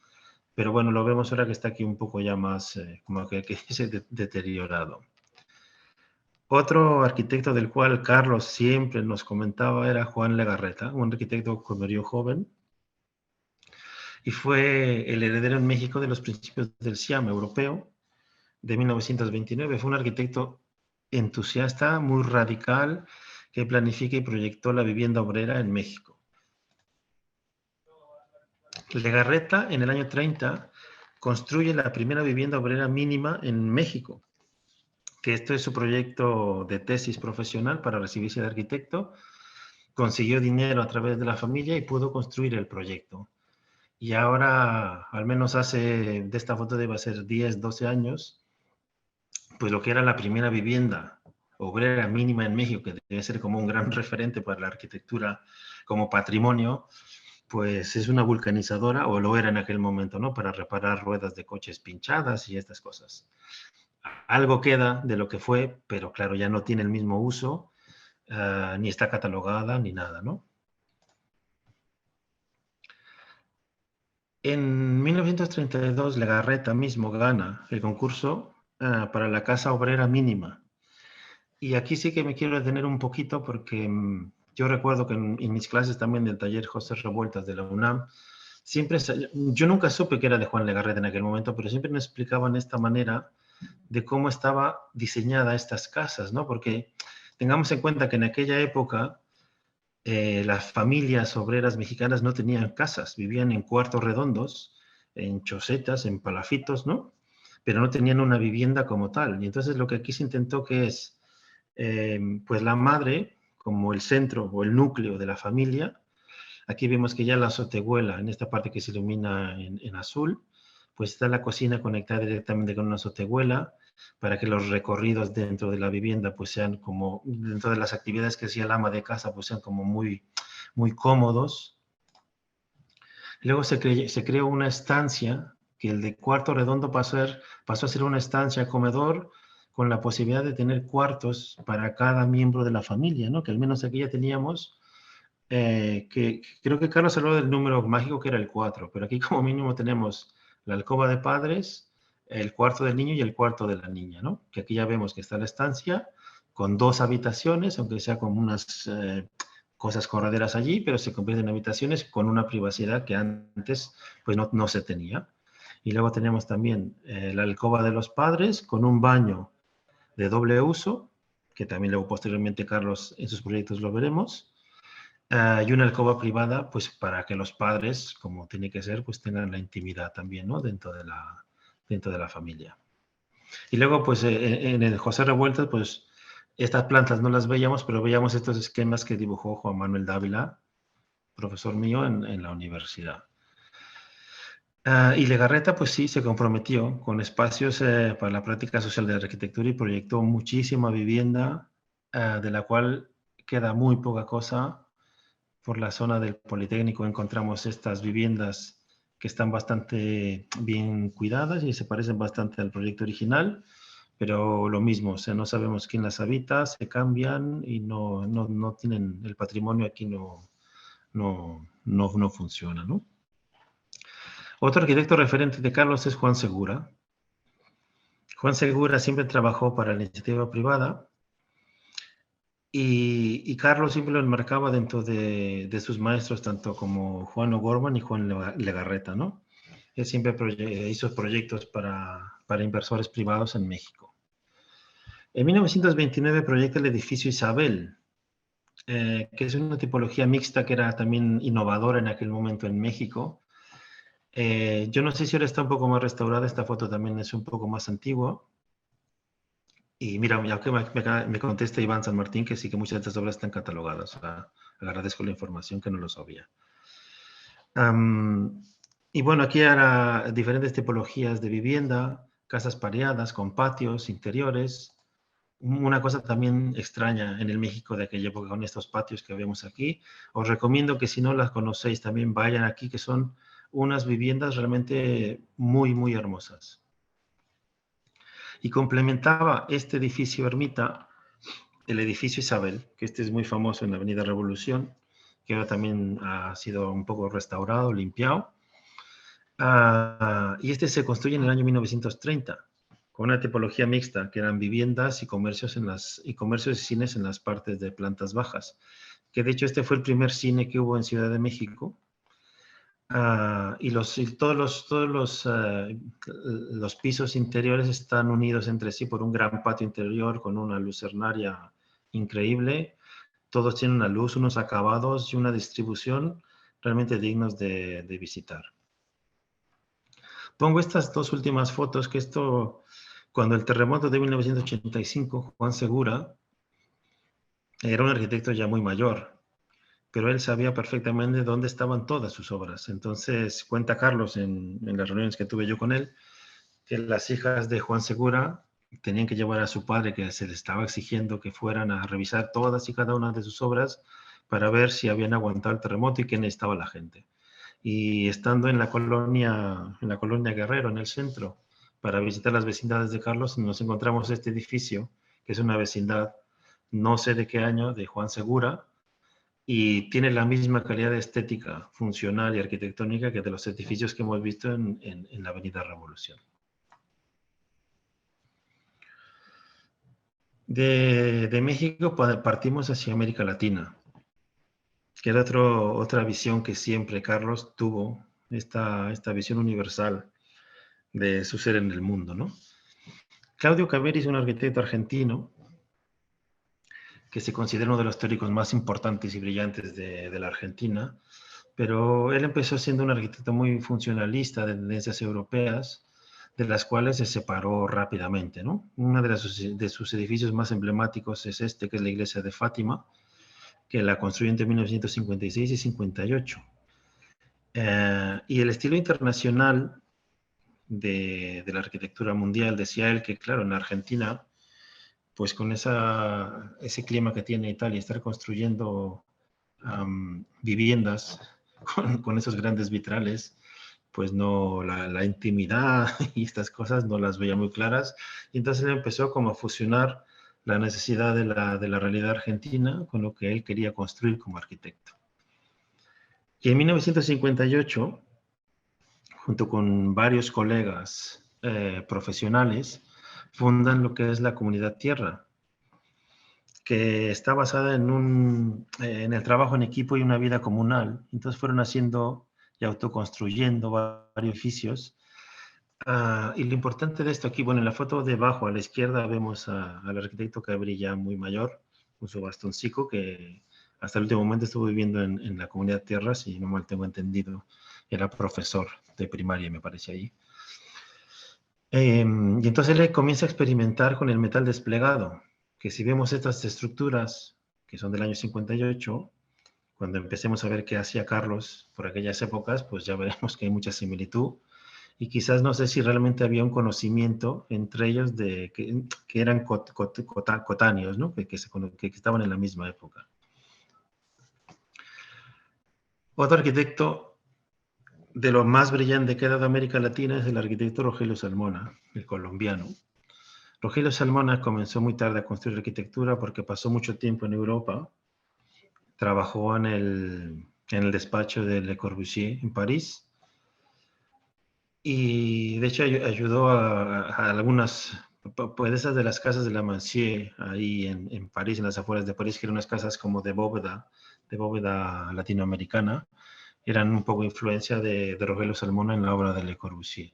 Pero bueno, lo vemos ahora que está aquí un poco ya más como que se ha deteriorado. Otro arquitecto del cual Carlos siempre nos comentaba era Juan Legarreta, un arquitecto que murió joven y fue el heredero en México de los principios del SIAM europeo de 1929. Fue un arquitecto entusiasta, muy radical, que planifica y proyectó la vivienda obrera en México. Legarreta, en el año 30, construye la primera vivienda obrera mínima en México, que esto es su proyecto de tesis profesional para recibirse de arquitecto. Consiguió dinero a través de la familia y pudo construir el proyecto. Y ahora, al menos de esta foto debe ser 10, 12 años, pues lo que era la primera vivienda obrera mínima en México, que debe ser como un gran referente para la arquitectura como patrimonio, pues es una vulcanizadora, o lo era en aquel momento, ¿no? Para reparar ruedas de coches pinchadas y estas cosas. Algo queda de lo que fue, pero claro, ya no tiene el mismo uso, ni está catalogada, ni nada, ¿no? En 1932, Legarreta mismo gana el concurso para la Casa Obrera Mínima. Y aquí sí que me quiero detener un poquito porque yo recuerdo que en mis clases también del taller José Revueltas de la UNAM, yo nunca supe que era de Juan Legarreta en aquel momento, pero siempre me explicaban esta manera de cómo estaba diseñada estas casas, ¿no? Porque tengamos en cuenta que en aquella época las familias obreras mexicanas no tenían casas, vivían en cuartos redondos, en chosetas, en palafitos, ¿no? Pero no tenían una vivienda como tal. Y entonces lo que aquí se intentó que es, pues la madre, como el centro o el núcleo de la familia. Aquí vemos que ya la azotehuela, en esta parte que se ilumina en azul, pues está la cocina conectada directamente con una azotehuela para que los recorridos dentro de la vivienda pues sean como, dentro de las actividades que hacía el ama de casa, pues sean como muy, muy cómodos. Luego se creó una estancia, que el de cuarto redondo pasó a ser una estancia comedor con la posibilidad de tener cuartos para cada miembro de la familia, ¿no? Que al menos aquí ya teníamos que creo que Carlos habló del número mágico que era el 4, pero aquí como mínimo tenemos la alcoba de padres, el cuarto del niño y el cuarto de la niña, ¿no? Que aquí ya vemos que está la estancia con 2 habitaciones, aunque sea con unas cosas correderas allí, pero se convierten en habitaciones con una privacidad que antes pues no se tenía. Y luego tenemos también la alcoba de los padres con un baño de doble uso, que también luego posteriormente Carlos en sus proyectos lo veremos. Y una alcoba privada, pues para que los padres, como tiene que ser, pues tengan la intimidad también, ¿no? Dentro de la familia. Y luego, pues en el José Revueltas, pues estas plantas no las veíamos, pero veíamos estos esquemas que dibujó Juan Manuel Dávila, profesor mío en la universidad. Y Legarreta, pues sí, se comprometió con espacios para la práctica social de la arquitectura y proyectó muchísima vivienda, de la cual queda muy poca cosa. Por la zona del Politécnico encontramos estas viviendas que están bastante bien cuidadas y se parecen bastante al proyecto original, pero lo mismo, o sea, no sabemos quién las habita, se cambian y no tienen, el patrimonio aquí no funciona, ¿no? Otro arquitecto referente de Carlos es Juan Segura. Juan Segura siempre trabajó para la iniciativa privada. Y Carlos siempre lo enmarcaba dentro de sus maestros, tanto como Juan O'Gorman y Juan Legarreta, ¿no? Él siempre hizo proyectos para inversores privados en México. En 1929 proyecta el edificio Isabel, que es una tipología mixta que era también innovadora en aquel momento en México. Yo no sé si ahora está un poco más restaurada, esta foto también es un poco más antigua. Y mira, ya que me contesta Iván San Martín que sí que muchas de estas obras están catalogadas. O sea, agradezco la información que no lo sabía. Y bueno, aquí era diferentes tipologías de vivienda, casas pareadas con patios interiores, una cosa también extraña en el México de aquella época con estos patios que vemos aquí. Os recomiendo que si no las conocéis también vayan aquí, que son unas viviendas realmente muy, muy hermosas. Y complementaba este edificio ermita el edificio Isabel, que este es muy famoso en la Avenida Revolución, que ahora también ha sido un poco restaurado, limpiado. Y este se construye en el año 1930, con una tipología mixta, que eran viviendas y comercios y cines en las partes de plantas bajas. Que de hecho este fue el primer cine que hubo en Ciudad de México. Todos los pisos interiores están unidos entre sí por un gran patio interior con una lucernaria increíble. Todos tienen una luz, unos acabados y una distribución realmente dignos de visitar. Pongo estas dos últimas fotos, que cuando el terremoto de 1985, Juan Segura era un arquitecto ya muy mayor, pero él sabía perfectamente dónde estaban todas sus obras. Entonces, cuenta Carlos en las reuniones que tuve yo con él, que las hijas de Juan Segura tenían que llevar a su padre, que se le estaba exigiendo que fueran a revisar todas y cada una de sus obras para ver si habían aguantado el terremoto y qué necesitaba la gente. Y estando en la colonia Guerrero, en el centro, para visitar las vecindades de Carlos, nos encontramos este edificio, que es una vecindad, no sé de qué año, de Juan Segura, y tiene la misma calidad de estética, funcional y arquitectónica que de los edificios que hemos visto en la Avenida Revolución. De México partimos hacia América Latina, que era otra visión que siempre Carlos tuvo, esta visión universal de su ser en el mundo, ¿no? Claudio Caveri es un arquitecto argentino que se considera uno de los teóricos más importantes y brillantes de la Argentina, pero él empezó siendo un arquitecto muy funcionalista de tendencias europeas, de las cuales se separó rápidamente, ¿no? Uno de sus edificios más emblemáticos es este, que es la iglesia de Fátima, que la construyó entre 1956 y 58. Y el estilo internacional de la arquitectura mundial, decía él que, claro, en Argentina, pues con ese clima que tiene Italia, estar construyendo viviendas con esos grandes vitrales, pues no, la intimidad y estas cosas no las veía muy claras. Y entonces él empezó como a fusionar la necesidad de la realidad argentina con lo que él quería construir como arquitecto. Y en 1958, junto con varios colegas profesionales, fundan lo que es la Comunidad Tierra, que está basada en el trabajo en equipo y una vida comunal. Entonces fueron haciendo y autoconstruyendo varios edificios. Y lo importante de esto aquí, bueno, en la foto de abajo a la izquierda vemos al arquitecto Caveri ya muy mayor, con su bastoncito, que hasta el último momento estuvo viviendo en la Comunidad Tierra, si no mal tengo entendido, era profesor de primaria, me parece ahí. Y entonces él comienza a experimentar con el metal desplegado, que si vemos estas estructuras, que son del año 58, cuando empecemos a ver qué hacía Carlos por aquellas épocas, pues ya veremos que hay mucha similitud. Y quizás no sé si realmente había un conocimiento entre ellos de que eran cotáneos, ¿no? que estaban en la misma época. Otro arquitecto de lo más brillante que ha dado América Latina es el arquitecto Rogelio Salmona, el colombiano. Rogelio Salmona comenzó muy tarde a construir arquitectura porque pasó mucho tiempo en Europa. Trabajó en el despacho de Le Corbusier en París. Y de hecho ayudó a algunas, pues esas de las casas de la Mancier, ahí en París, en las afueras de París, que eran unas casas como de bóveda latinoamericana, eran un poco influencia de Rogelio Salmona en la obra de Le Corbusier.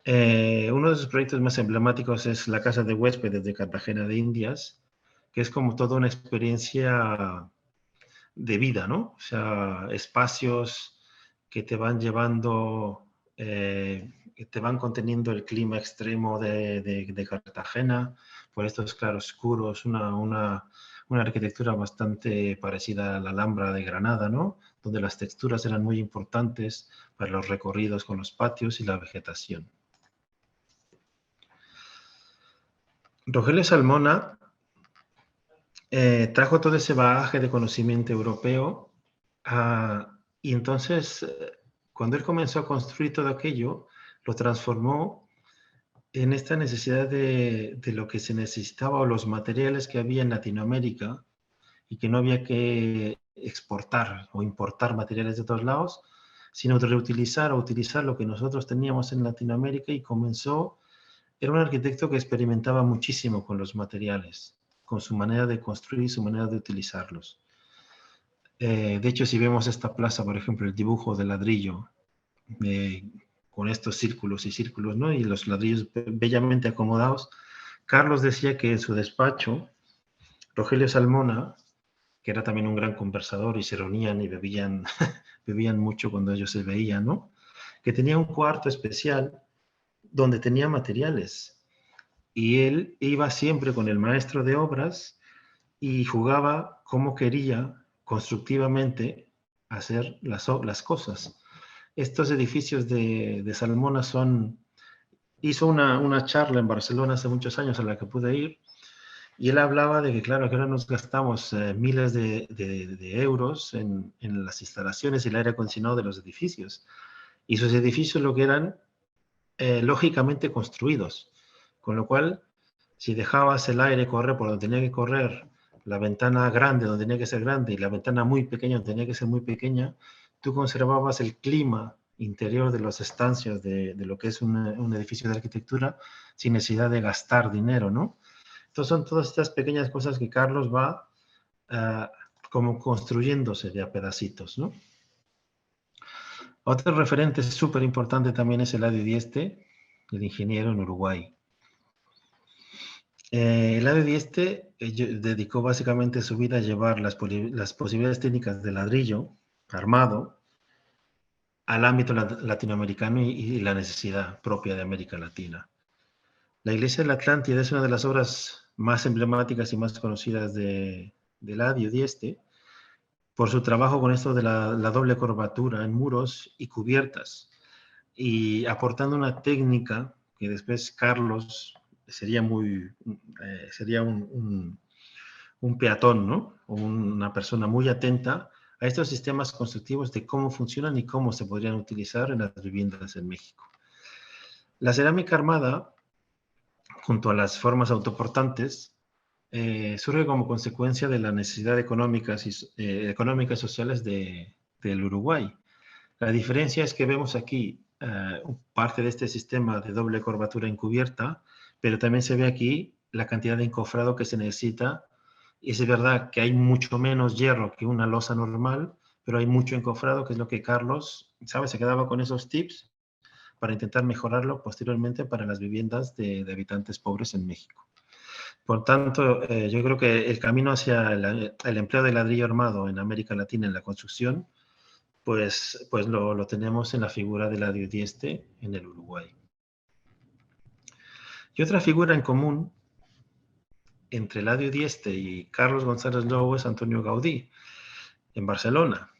Uno de sus proyectos más emblemáticos es la Casa de Huéspedes de Cartagena de Indias, que es como toda una experiencia de vida, ¿no? O sea, espacios que te van llevando, que te van conteniendo el clima extremo de Cartagena, por estos claroscuros, una arquitectura bastante parecida a la Alhambra de Granada, ¿no? Donde las texturas eran muy importantes para los recorridos con los patios y la vegetación. Rogelio Salmona trajo todo ese bagaje de conocimiento europeo y entonces cuando él comenzó a construir todo aquello, lo transformó en esta necesidad de lo que se necesitaba o los materiales que había en Latinoamérica y que no había que exportar o importar materiales de otros lados, sino de reutilizar o utilizar lo que nosotros teníamos en Latinoamérica y comenzó, era un arquitecto que experimentaba muchísimo con los materiales, con su manera de construir y su manera de utilizarlos. De hecho, si vemos esta plaza, por ejemplo, el dibujo de ladrillo, con estos círculos y círculos, ¿no? Y los ladrillos bellamente acomodados, Carlos decía que en su despacho, Rogelio Salmona, que era también un gran conversador y se reunían y bebían, bebían mucho cuando ellos se veían, ¿no? Que tenía un cuarto especial donde tenía materiales y él iba siempre con el maestro de obras y jugaba como quería constructivamente hacer las cosas. Estos edificios de Salmona hizo una charla en Barcelona hace muchos años a la que pude ir y él hablaba de que, claro, que ahora nos gastamos miles de euros en las instalaciones y el aire acondicionado de los edificios. Y sus edificios lo que eran lógicamente construidos, con lo cual, si dejabas el aire correr por donde tenía que correr, la ventana grande donde tenía que ser grande y la ventana muy pequeña donde tenía que ser muy pequeña, tú conservabas el clima interior de los estancios de lo que es un edificio de arquitectura sin necesidad de gastar dinero, ¿no? Entonces son todas estas pequeñas cosas que Carlos va como construyéndose de a pedacitos, ¿no? Otro referente súper importante también es Eladio Dieste, el ingeniero en Uruguay. Eladio Dieste dedicó básicamente su vida a llevar las posibilidades técnicas de ladrillo armado al ámbito latinoamericano y la necesidad propia de América Latina. La Iglesia de la Atlántida es una de las obras más emblemáticas y más conocidas de Eladio Dieste por su trabajo con esto de la doble curvatura en muros y cubiertas y aportando una técnica que después Carlos sería un peatón, ¿no? O una persona muy atenta a estos sistemas constructivos de cómo funcionan y cómo se podrían utilizar en las viviendas en México. La cerámica armada, junto a las formas autoportantes, surge como consecuencia de la necesidad económicas y sociales del Uruguay. La diferencia es que vemos aquí parte de este sistema de doble curvatura encubierta, pero también se ve aquí la cantidad de encofrado que se necesita. Y es verdad que hay mucho menos hierro que una losa normal, pero hay mucho encofrado, que es lo que Carlos, ¿sabes? Se quedaba con esos tips para intentar mejorarlo posteriormente para las viviendas de habitantes pobres en México. Por tanto, yo creo que el camino hacia el empleo de ladrillo armado en América Latina en la construcción, pues lo tenemos en la figura de Eladio Dieste en el Uruguay. Y otra figura en común entre Eladio Dieste y Carlos González Lobo es Antonio Gaudí, en Barcelona.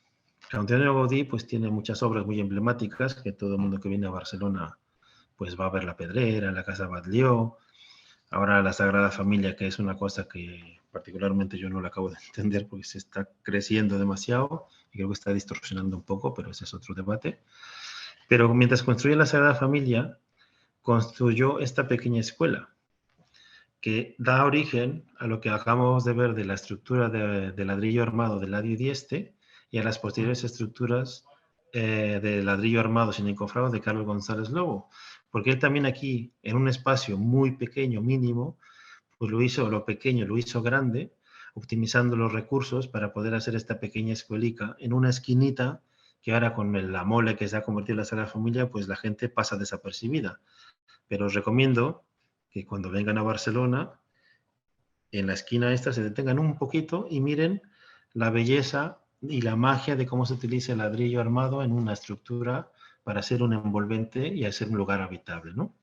Antonio Gaudí pues tiene muchas obras muy emblemáticas que todo el mundo que viene a Barcelona pues va a ver la Pedrera, la Casa Batlló, ahora la Sagrada Familia, que es una cosa que particularmente yo no la acabo de entender porque se está creciendo demasiado y creo que está distorsionando un poco, pero ese es otro debate. Pero mientras construye la Sagrada Familia, construyó esta pequeña escuela que da origen a lo que acabamos de ver de la estructura de ladrillo armado de Eladio Dieste y a las posteriores estructuras de ladrillo armado sin encofrado de Carlos González Lobo. Porque él también aquí, en un espacio muy pequeño, mínimo, pues lo hizo pequeño, lo hizo grande, optimizando los recursos para poder hacer esta pequeña escuelica en una esquinita que ahora con la mole que se ha convertido en la Sagrada Familia, pues la gente pasa desapercibida. Pero os recomiendo que cuando vengan a Barcelona, en la esquina esta se detengan un poquito y miren la belleza y la magia de cómo se utiliza el ladrillo armado en una estructura para hacer un envolvente y hacer un lugar habitable, ¿no?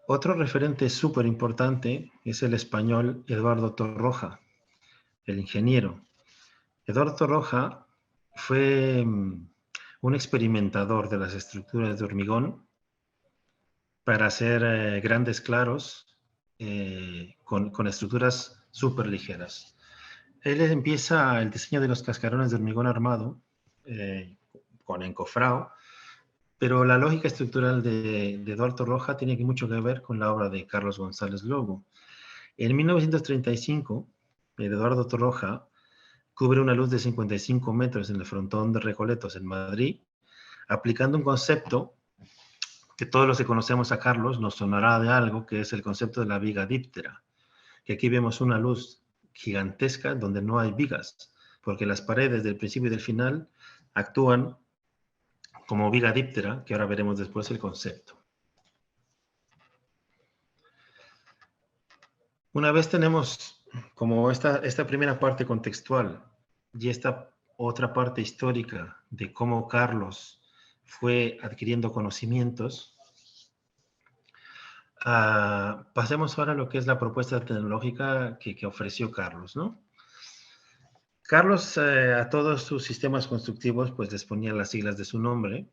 Otro referente súper importante es el español Eduardo Torroja, el ingeniero. Eduardo Torroja fue un experimentador de las estructuras de hormigón para hacer grandes claros con estructuras súper ligeras. Él empieza el diseño de los cascarones de hormigón armado con encofrado, pero la lógica estructural de Eduardo Torroja tiene mucho que ver con la obra de Carlos González Lobo. En 1935, Eduardo Torroja cubre una luz de 55 metros en el frontón de Recoletos en Madrid, aplicando un concepto que todos los que conocemos a Carlos nos sonará de algo, que es el concepto de la viga díptera, que aquí vemos una luz gigantesca donde no hay vigas, porque las paredes del principio y del final actúan como viga díptera, que ahora veremos después el concepto. Una vez tenemos como esta primera parte contextual y esta otra parte histórica de cómo Carlos fue adquiriendo conocimientos, pasemos ahora a lo que es la propuesta tecnológica que ofreció Carlos, ¿no? Carlos a todos sus sistemas constructivos pues les ponía las siglas de su nombre,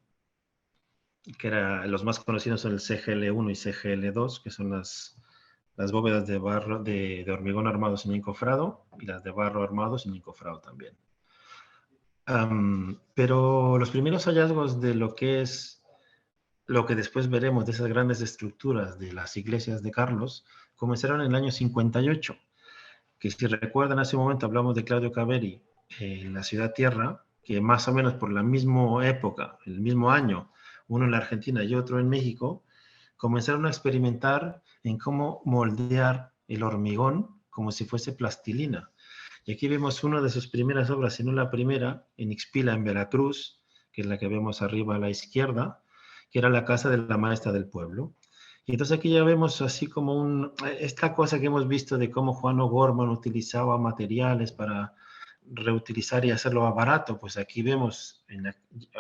que los más conocidos son el CGL1 y CGL2, que son las bóvedas de barro de hormigón armado sin encofrado y las de barro armado sin encofrado también. Pero los primeros hallazgos de lo que es lo que después veremos de esas grandes estructuras de las iglesias de Carlos comenzaron en el año 58, que si recuerdan hace un momento hablamos de Claudio Caveri en la Ciudad Tierra, que más o menos por la misma época, el mismo año, uno en la Argentina y otro en México, comenzaron a experimentar en cómo moldear el hormigón como si fuese plastilina. Y aquí vemos una de sus primeras obras, si no la primera, en Ixpila, en Veracruz, que es la que vemos arriba a la izquierda, que era la casa de la maestra del pueblo. Y entonces aquí ya vemos así como esta cosa que hemos visto de cómo Juan O'Gorman utilizaba materiales para reutilizar y hacerlo barato, pues aquí vemos,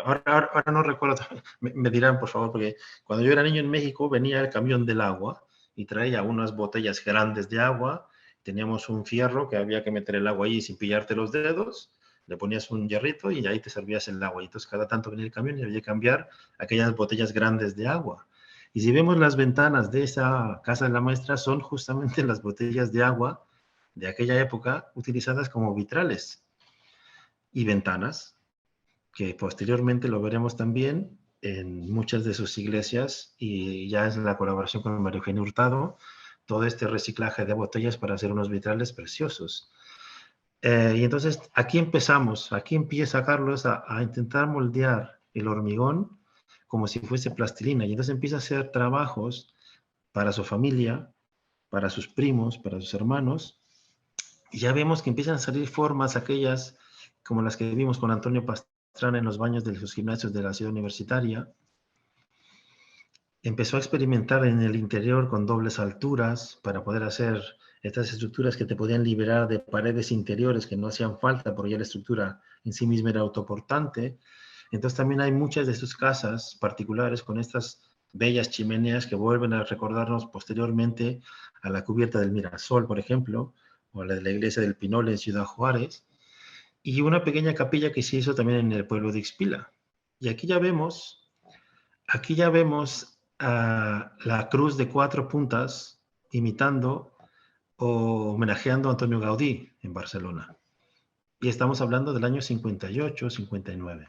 ahora no recuerdo, me dirán por favor, porque cuando yo era niño en México venía el camión del agua y traía unas botellas grandes de agua, teníamos un fierro que había que meter el agua ahí sin pillarte los dedos, le ponías un hierrito y ahí te servías el agua, y entonces cada tanto venía el camión y había que cambiar aquellas botellas grandes de agua. Y si vemos las ventanas de esa casa de la maestra, son justamente las botellas de agua de aquella época utilizadas como vitrales y ventanas, que posteriormente lo veremos también en muchas de sus iglesias, y ya es la colaboración con María Eugenia Hurtado, todo este reciclaje de botellas para hacer unos vitrales preciosos. Y entonces aquí empieza Carlos a intentar moldear el hormigón como si fuese plastilina, y entonces empieza a hacer trabajos para su familia, para sus primos, para sus hermanos, y ya vemos que empiezan a salir formas aquellas como las que vimos con Antonio Pastrana en los baños de los gimnasios de la ciudad universitaria. Empezó a experimentar en el interior con dobles alturas para poder hacer estas estructuras que te podían liberar de paredes interiores que no hacían falta porque ya la estructura en sí misma era autoportante. Entonces también hay muchas de sus casas particulares con estas bellas chimeneas que vuelven a recordarnos posteriormente a la cubierta del Mirasol, por ejemplo, o a la de la iglesia del Pinol en Ciudad Juárez, y una pequeña capilla que se hizo también en el pueblo de Ixpila. Y aquí ya vemos la cruz de 4 puntas imitando o homenajeando a Antonio Gaudí en Barcelona. Y estamos hablando del año 58, 59.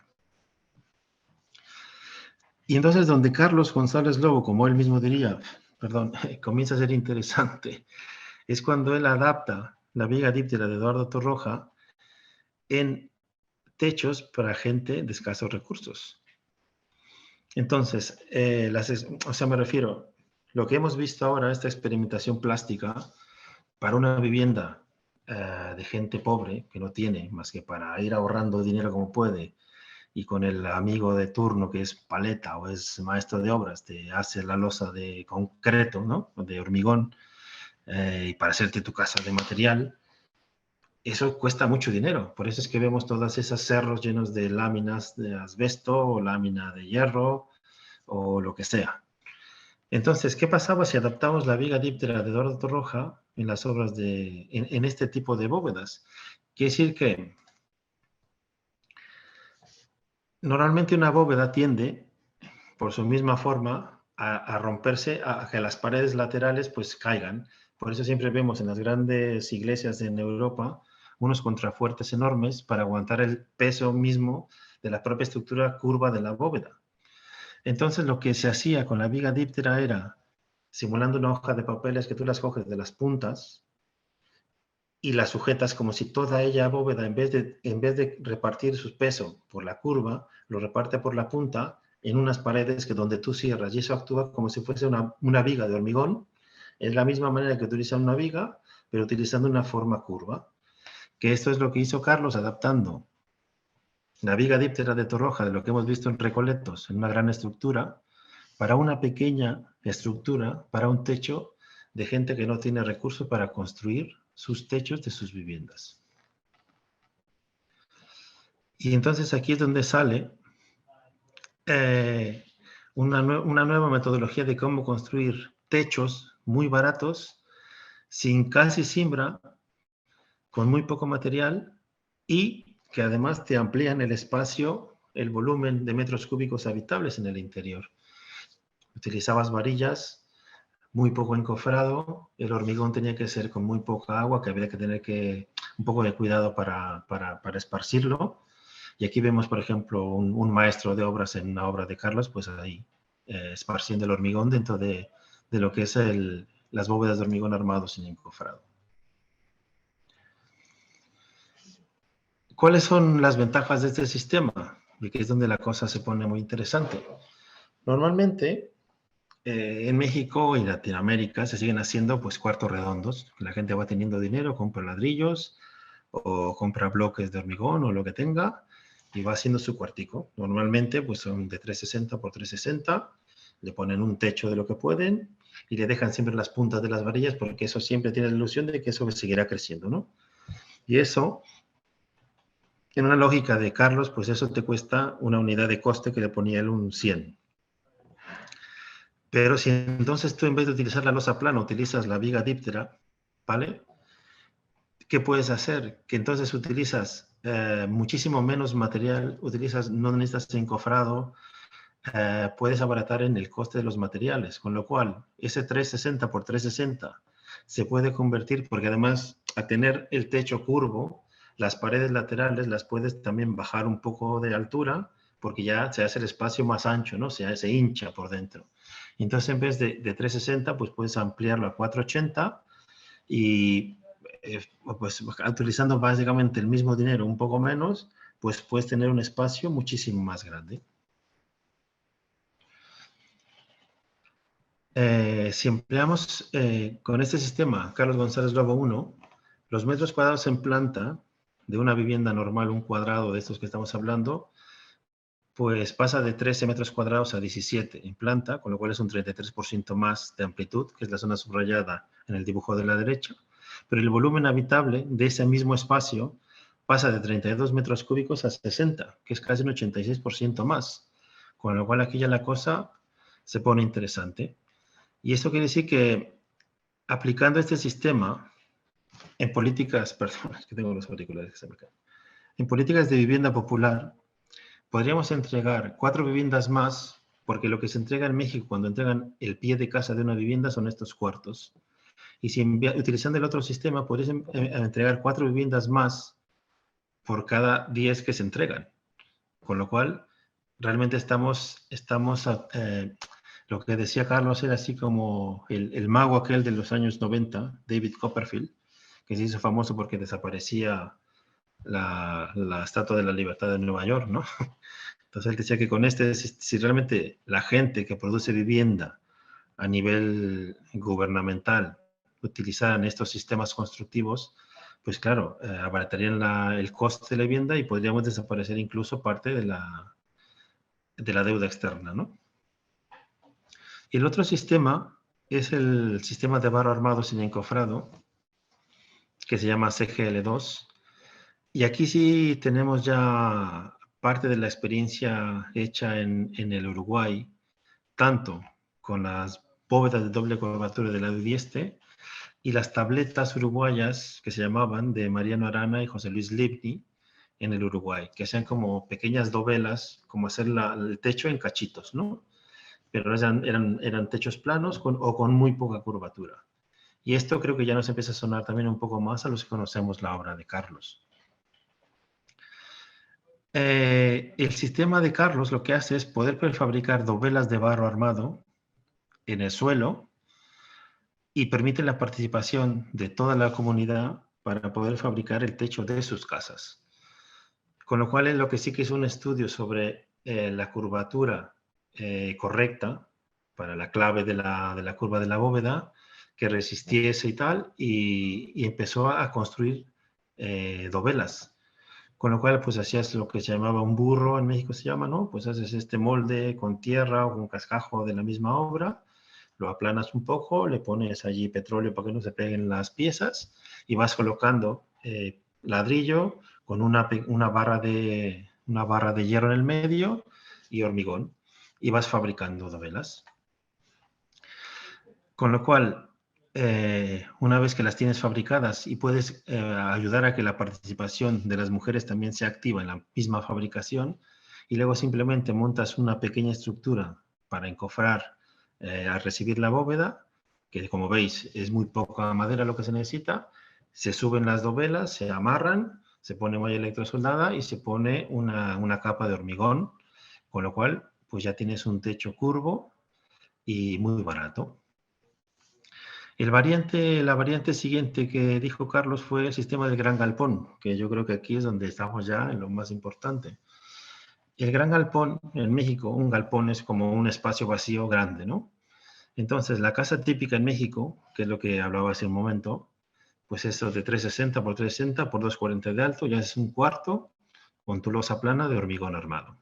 Y entonces donde Carlos González Lobo, como él mismo diría, comienza a ser interesante, es cuando él adapta la viga díptera de Eduardo Torroja en techos para gente de escasos recursos. Entonces, me refiero, lo que hemos visto ahora, esta experimentación plástica para una vivienda de gente pobre, que no tiene más que para ir ahorrando dinero como puede, y con el amigo de turno que es paleta o es maestro de obras, te hace la losa de concreto, ¿no? De hormigón, y para hacerte tu casa de material, eso cuesta mucho dinero. Por eso es que vemos todas esas cerros llenos de láminas de asbesto o lámina de hierro o lo que sea. Entonces, ¿qué pasaba si adaptamos la viga díptera de Eduardo Torroja en las obras en este tipo de bóvedas? Quiere decir que normalmente una bóveda tiende, por su misma forma, a romperse, a que las paredes laterales pues caigan. Por eso siempre vemos en las grandes iglesias en Europa unos contrafuertes enormes para aguantar el peso mismo de la propia estructura curva de la bóveda. Entonces lo que se hacía con la viga díptera era, simulando una hoja de papeles que tú las coges de las puntas y la sujetas como si toda ella bóveda, en vez de repartir su peso por la curva, lo reparte por la punta en unas paredes que donde tú cierras, y eso actúa como si fuese una viga de hormigón. Es la misma manera que utilizan una viga, pero utilizando una forma curva. Que esto es lo que hizo Carlos, adaptando la viga díptera de Torroja, de lo que hemos visto en Recoletos, en una gran estructura, para una pequeña estructura, para un techo de gente que no tiene recursos para construir sus techos de sus viviendas. Y entonces aquí es donde sale una nueva metodología de cómo construir techos muy baratos, sin casi simbra, con muy poco material, y que además te amplían el espacio, el volumen de metros cúbicos habitables en el interior. Utilizabas varillas, muy poco encofrado, el hormigón tenía que ser con muy poca agua, que había que tener un poco de cuidado para esparcirlo. Y aquí vemos, por ejemplo, un maestro de obras en una obra de Carlos, pues ahí esparciendo el hormigón dentro de lo que es las bóvedas de hormigón armado sin encofrado. ¿Cuáles son las ventajas de este sistema? Y que es donde la cosa se pone muy interesante. Normalmente, en México y Latinoamérica se siguen haciendo pues cuartos redondos. La gente va teniendo dinero, compra ladrillos o compra bloques de hormigón o lo que tenga y va haciendo su cuartico. Normalmente pues son de 360 por 360, le ponen un techo de lo que pueden y le dejan siempre las puntas de las varillas porque eso siempre tiene la ilusión de que eso seguirá creciendo, ¿no? Y eso, en una lógica de Carlos, pues eso te cuesta una unidad de coste que le ponía él un 100. Pero si entonces tú en vez de utilizar la losa plana utilizas la viga díptera, ¿vale? ¿Qué puedes hacer? Que entonces utilizas muchísimo menos material, no necesitas encofrado, puedes abaratar en el coste de los materiales, con lo cual ese 360 por 360 se puede convertir, porque además a tener el techo curvo, las paredes laterales las puedes también bajar un poco de altura, porque ya se hace el espacio más ancho, ¿no? Se hincha por dentro. Entonces, en vez de 360, pues puedes ampliarlo a 480 y pues utilizando básicamente el mismo dinero, un poco menos, pues puedes tener un espacio muchísimo más grande. Si empleamos con este sistema, Carlos González Lobo 1, los metros cuadrados en planta de una vivienda normal, un cuadrado de estos que estamos hablando, pues pasa de 13 metros cuadrados a 17 en planta, con lo cual es un 33% más de amplitud, que es la zona subrayada en el dibujo de la derecha. Pero el volumen habitable de ese mismo espacio pasa de 32 metros cúbicos a 60, que es casi un 86% más. Con lo cual aquí ya la cosa se pone interesante. Y esto quiere decir que aplicando este sistema en políticas, perdón, es que tengo los auriculares que se me caen. En políticas de vivienda popular, podríamos entregar 4 viviendas más, porque lo que se entrega en México cuando entregan el pie de casa de una vivienda son estos cuartos. Y si utilizando el otro sistema, podrías entregar 4 viviendas más por cada 10 que se entregan. Con lo cual, realmente estamos lo que decía Carlos era así como el mago aquel de los años 90, David Copperfield, que se hizo famoso porque desaparecía la Estatua de la Libertad de Nueva York, ¿no? Entonces él decía que con si realmente la gente que produce vivienda a nivel gubernamental utilizaran estos sistemas constructivos, pues claro, abaratarían el coste de la vivienda y podríamos desaparecer incluso parte de la deuda externa, ¿no? Y el otro sistema es el sistema de barro armado sin encofrado, que se llama CGL2. Y aquí sí tenemos ya parte de la experiencia hecha en el Uruguay, tanto con las bóvedas de doble curvatura del lado este y las tabletas uruguayas que se llamaban de Mariano Arana y José Luis Livni en el Uruguay, que hacían como pequeñas dovelas, como hacer el techo en cachitos, ¿no? pero eran techos planos o con muy poca curvatura. Y esto creo que ya nos empieza a sonar también un poco más a los que conocemos la obra de Carlos. El sistema de Carlos lo que hace es poder prefabricar dovelas de barro armado en el suelo y permite la participación de toda la comunidad para poder fabricar el techo de sus casas. Con lo cual, lo que sí que es un estudio sobre la curvatura correcta para la clave de la curva de la bóveda, que resistiese y tal, y empezó a construir dovelas. Con lo cual, pues hacías lo que se llamaba un burro, en México se llama, ¿no? Pues haces este molde con tierra o con cascajo de la misma obra, lo aplanas un poco, le pones allí petróleo para que no se peguen las piezas y vas colocando ladrillo con una barra de hierro en el medio y hormigón y vas fabricando dovelas. Con lo cual, una vez que las tienes fabricadas y puedes ayudar a que la participación de las mujeres también sea activa en la misma fabricación, y luego simplemente montas una pequeña estructura para encofrar al recibir la bóveda, que como veis es muy poca madera lo que se necesita, se suben las dovelas, se amarran, se pone malla electrosoldada y se pone una capa de hormigón, con lo cual pues ya tienes un techo curvo y muy barato. La variante siguiente que dijo Carlos fue el sistema del gran galpón, que yo creo que aquí es donde estamos ya en lo más importante. El gran galpón, en México, un galpón es como un espacio vacío grande, ¿no? Entonces, la casa típica en México, que es lo que hablaba hace un momento, pues eso de 360 por 360 por 240 de alto, ya es un cuarto con tu losa plana de hormigón armado.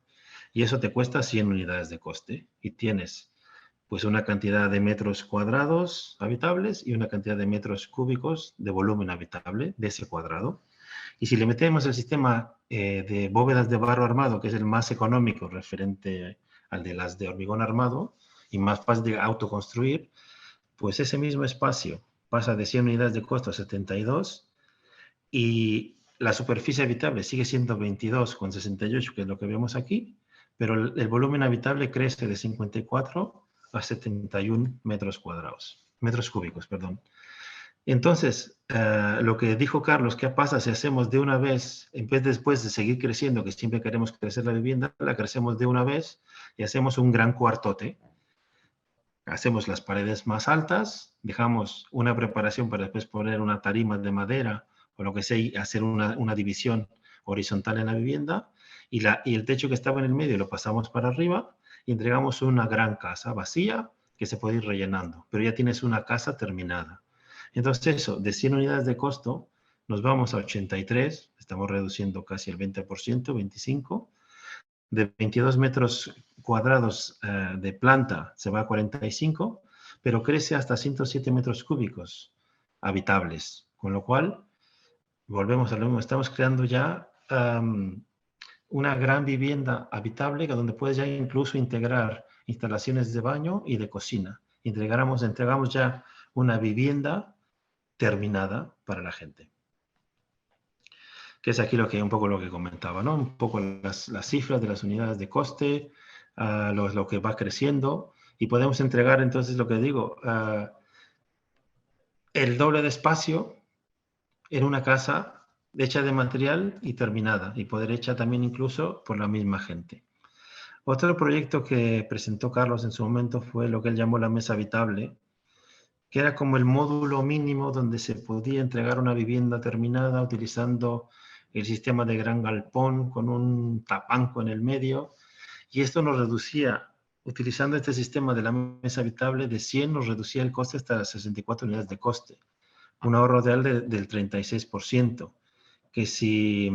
Y eso te cuesta 100 unidades de coste. Y tienes pues una cantidad de metros cuadrados habitables y una cantidad de metros cúbicos de volumen habitable de ese cuadrado. Y si le metemos el sistema de bóvedas de barro armado, que es el más económico referente al de las de hormigón armado y más fácil de autoconstruir, pues ese mismo espacio pasa de 100 unidades de costo a 72 y la superficie habitable sigue siendo 22,68, que es lo que vemos aquí, pero el volumen habitable crece de 54 a 71 metros cúbicos, perdón. Entonces, lo que dijo Carlos, ¿qué pasa si hacemos de una vez, en vez después de seguir creciendo, que siempre queremos crecer la vivienda, la crecemos de una vez y hacemos un gran cuartote? Hacemos las paredes más altas, dejamos una preparación para después poner una tarima de madera o lo que sea y hacer una división horizontal en la vivienda y el techo que estaba en el medio lo pasamos para arriba y entregamos una gran casa vacía que se puede ir rellenando, pero ya tienes una casa terminada. Entonces eso, de 100 unidades de costo, nos vamos a 83, estamos reduciendo casi el 20%, 25%, de 22 metros cuadrados de planta se va a 45, pero crece hasta 107 metros cúbicos habitables, con lo cual, volvemos a lo mismo, estamos creando ya una gran vivienda habitable donde puedes ya incluso integrar instalaciones de baño y de cocina. Entregamos ya una vivienda terminada para la gente. Que es aquí un poco lo que comentaba, ¿no? Un poco las cifras de las unidades de coste, lo que va creciendo, y podemos entregar entonces lo que digo, el doble de espacio en una casa hecha de material y terminada, y poder hecha también incluso por la misma gente. Otro proyecto que presentó Carlos en su momento fue lo que él llamó la mesa habitable, que era como el módulo mínimo donde se podía entregar una vivienda terminada utilizando el sistema de gran galpón con un tapanco en el medio, y esto nos reducía, utilizando este sistema de la mesa habitable de 100, nos reducía el coste hasta las 64 unidades de coste, un ahorro real del 36%, que si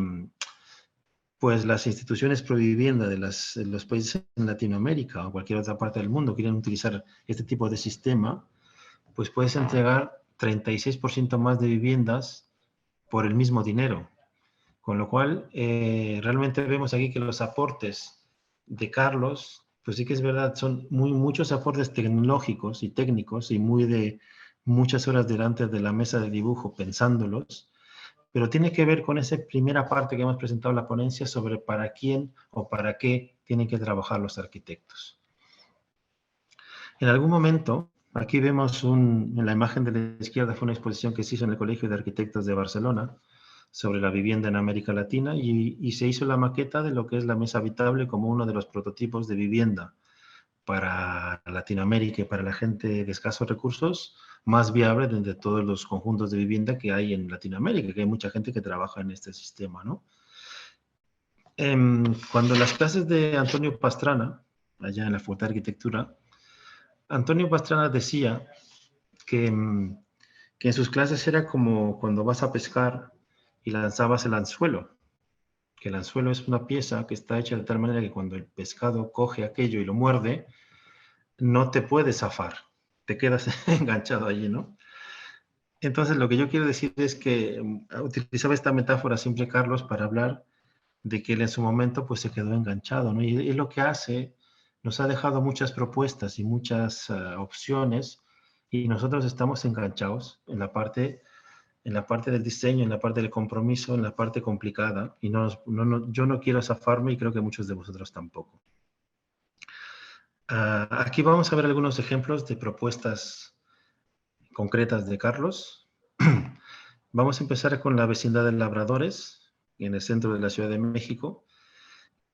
pues las instituciones provivienda de los países en Latinoamérica o cualquier otra parte del mundo quieren utilizar este tipo de sistema, pues puedes entregar 36% más de viviendas por el mismo dinero. Con lo cual, realmente vemos aquí que los aportes de Carlos, pues sí que es verdad, son muchos aportes tecnológicos y técnicos y muchas horas delante de la mesa de dibujo pensándolos, pero tiene que ver con esa primera parte que hemos presentado en la ponencia sobre para quién o para qué tienen que trabajar los arquitectos. En algún momento, aquí vemos en la imagen de la izquierda fue una exposición que se hizo en el Colegio de Arquitectos de Barcelona sobre la vivienda en América Latina y se hizo la maqueta de lo que es la mesa habitable como uno de los prototipos de vivienda para Latinoamérica y para la gente de escasos recursos más viable de todos los conjuntos de vivienda que hay en Latinoamérica, que hay mucha gente que trabaja en este sistema, ¿no? Cuando las clases de Antonio Pastrana, allá en la Facultad de Arquitectura, Antonio Pastrana decía que en sus clases era como cuando vas a pescar y lanzabas el anzuelo, que el anzuelo es una pieza que está hecha de tal manera que cuando el pescado coge aquello y lo muerde, no te puedes zafar, te quedas enganchado allí, ¿no? Entonces, lo que yo quiero decir es que utilizaba esta metáfora siempre Carlos para hablar de que él en su momento pues se quedó enganchado, ¿no? Y lo que hace, nos ha dejado muchas propuestas y muchas opciones y nosotros estamos enganchados en la parte del diseño, en la parte del compromiso, en la parte complicada y yo no quiero zafarme y creo que muchos de vosotros tampoco. Aquí vamos a ver algunos ejemplos de propuestas concretas de Carlos. Vamos a empezar con la vecindad de Labradores, en el centro de la Ciudad de México.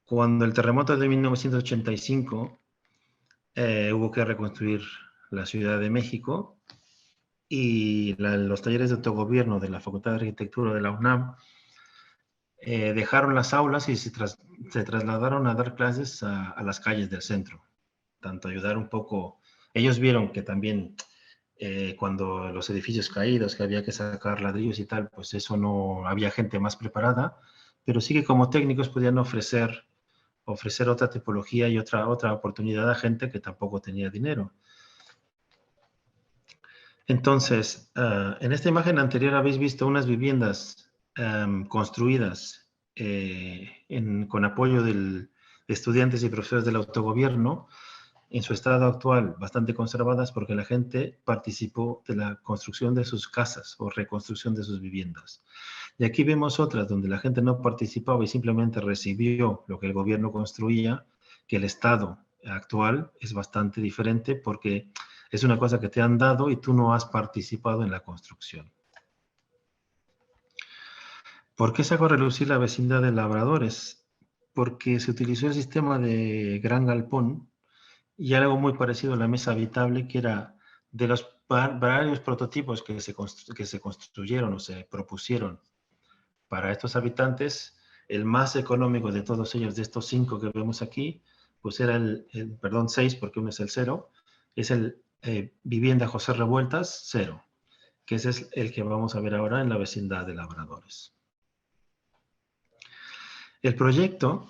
Cuando el terremoto de 1985 hubo que reconstruir la Ciudad de México y los talleres de autogobierno de la Facultad de Arquitectura de la UNAM dejaron las aulas y se trasladaron a dar clases a las calles del centro. Tanto ayudar un poco, ellos vieron que también cuando los edificios caídos, que había que sacar ladrillos y tal, pues eso no, había gente más preparada, pero sí que como técnicos podían ofrecer otra tipología y otra oportunidad a gente que tampoco tenía dinero. Entonces, en esta imagen anterior habéis visto unas viviendas construidas con apoyo de estudiantes y profesores del autogobierno, en su estado actual bastante conservadas porque la gente participó de la construcción de sus casas o reconstrucción de sus viviendas. Y aquí vemos otras donde la gente no participaba y simplemente recibió lo que el gobierno construía, que el estado actual es bastante diferente porque es una cosa que te han dado y tú no has participado en la construcción. ¿Por qué sacó a relucir la vecindad de Labradores? Porque se utilizó el sistema de Gran Galpón y algo muy parecido a la mesa habitable, que era de los varios prototipos que se construyeron o se propusieron para estos habitantes, el más económico de todos ellos, de estos 5 que vemos aquí, pues era perdón, 6 porque uno es el 0, es el Vivienda José Revueltas 0, que ese es el que vamos a ver ahora en la vecindad de Labradores. El proyecto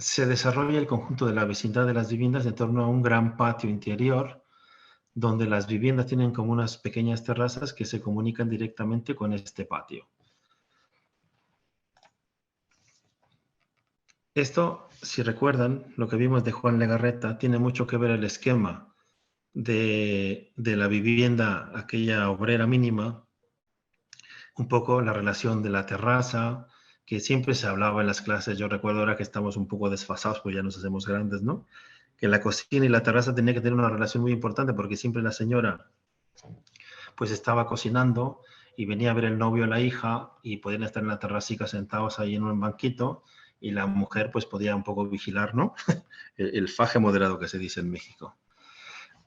se desarrolla el conjunto de la vecindad de las viviendas en torno a un gran patio interior, donde las viviendas tienen como unas pequeñas terrazas que se comunican directamente con este patio. Esto, si recuerdan, lo que vimos de Juan Legarreta, tiene mucho que ver el esquema de la vivienda, aquella obrera mínima, un poco la relación de la terraza, que siempre se hablaba en las clases. Yo recuerdo ahora que estamos un poco desfasados, pues ya nos hacemos grandes, ¿no? Que la cocina y la terraza tenía que tener una relación muy importante porque siempre la señora pues estaba cocinando y venía a ver el novio o la hija y podían estar en la terracica sentados ahí en un banquito y la mujer pues podía un poco vigilar, ¿no? el faje moderado que se dice en México.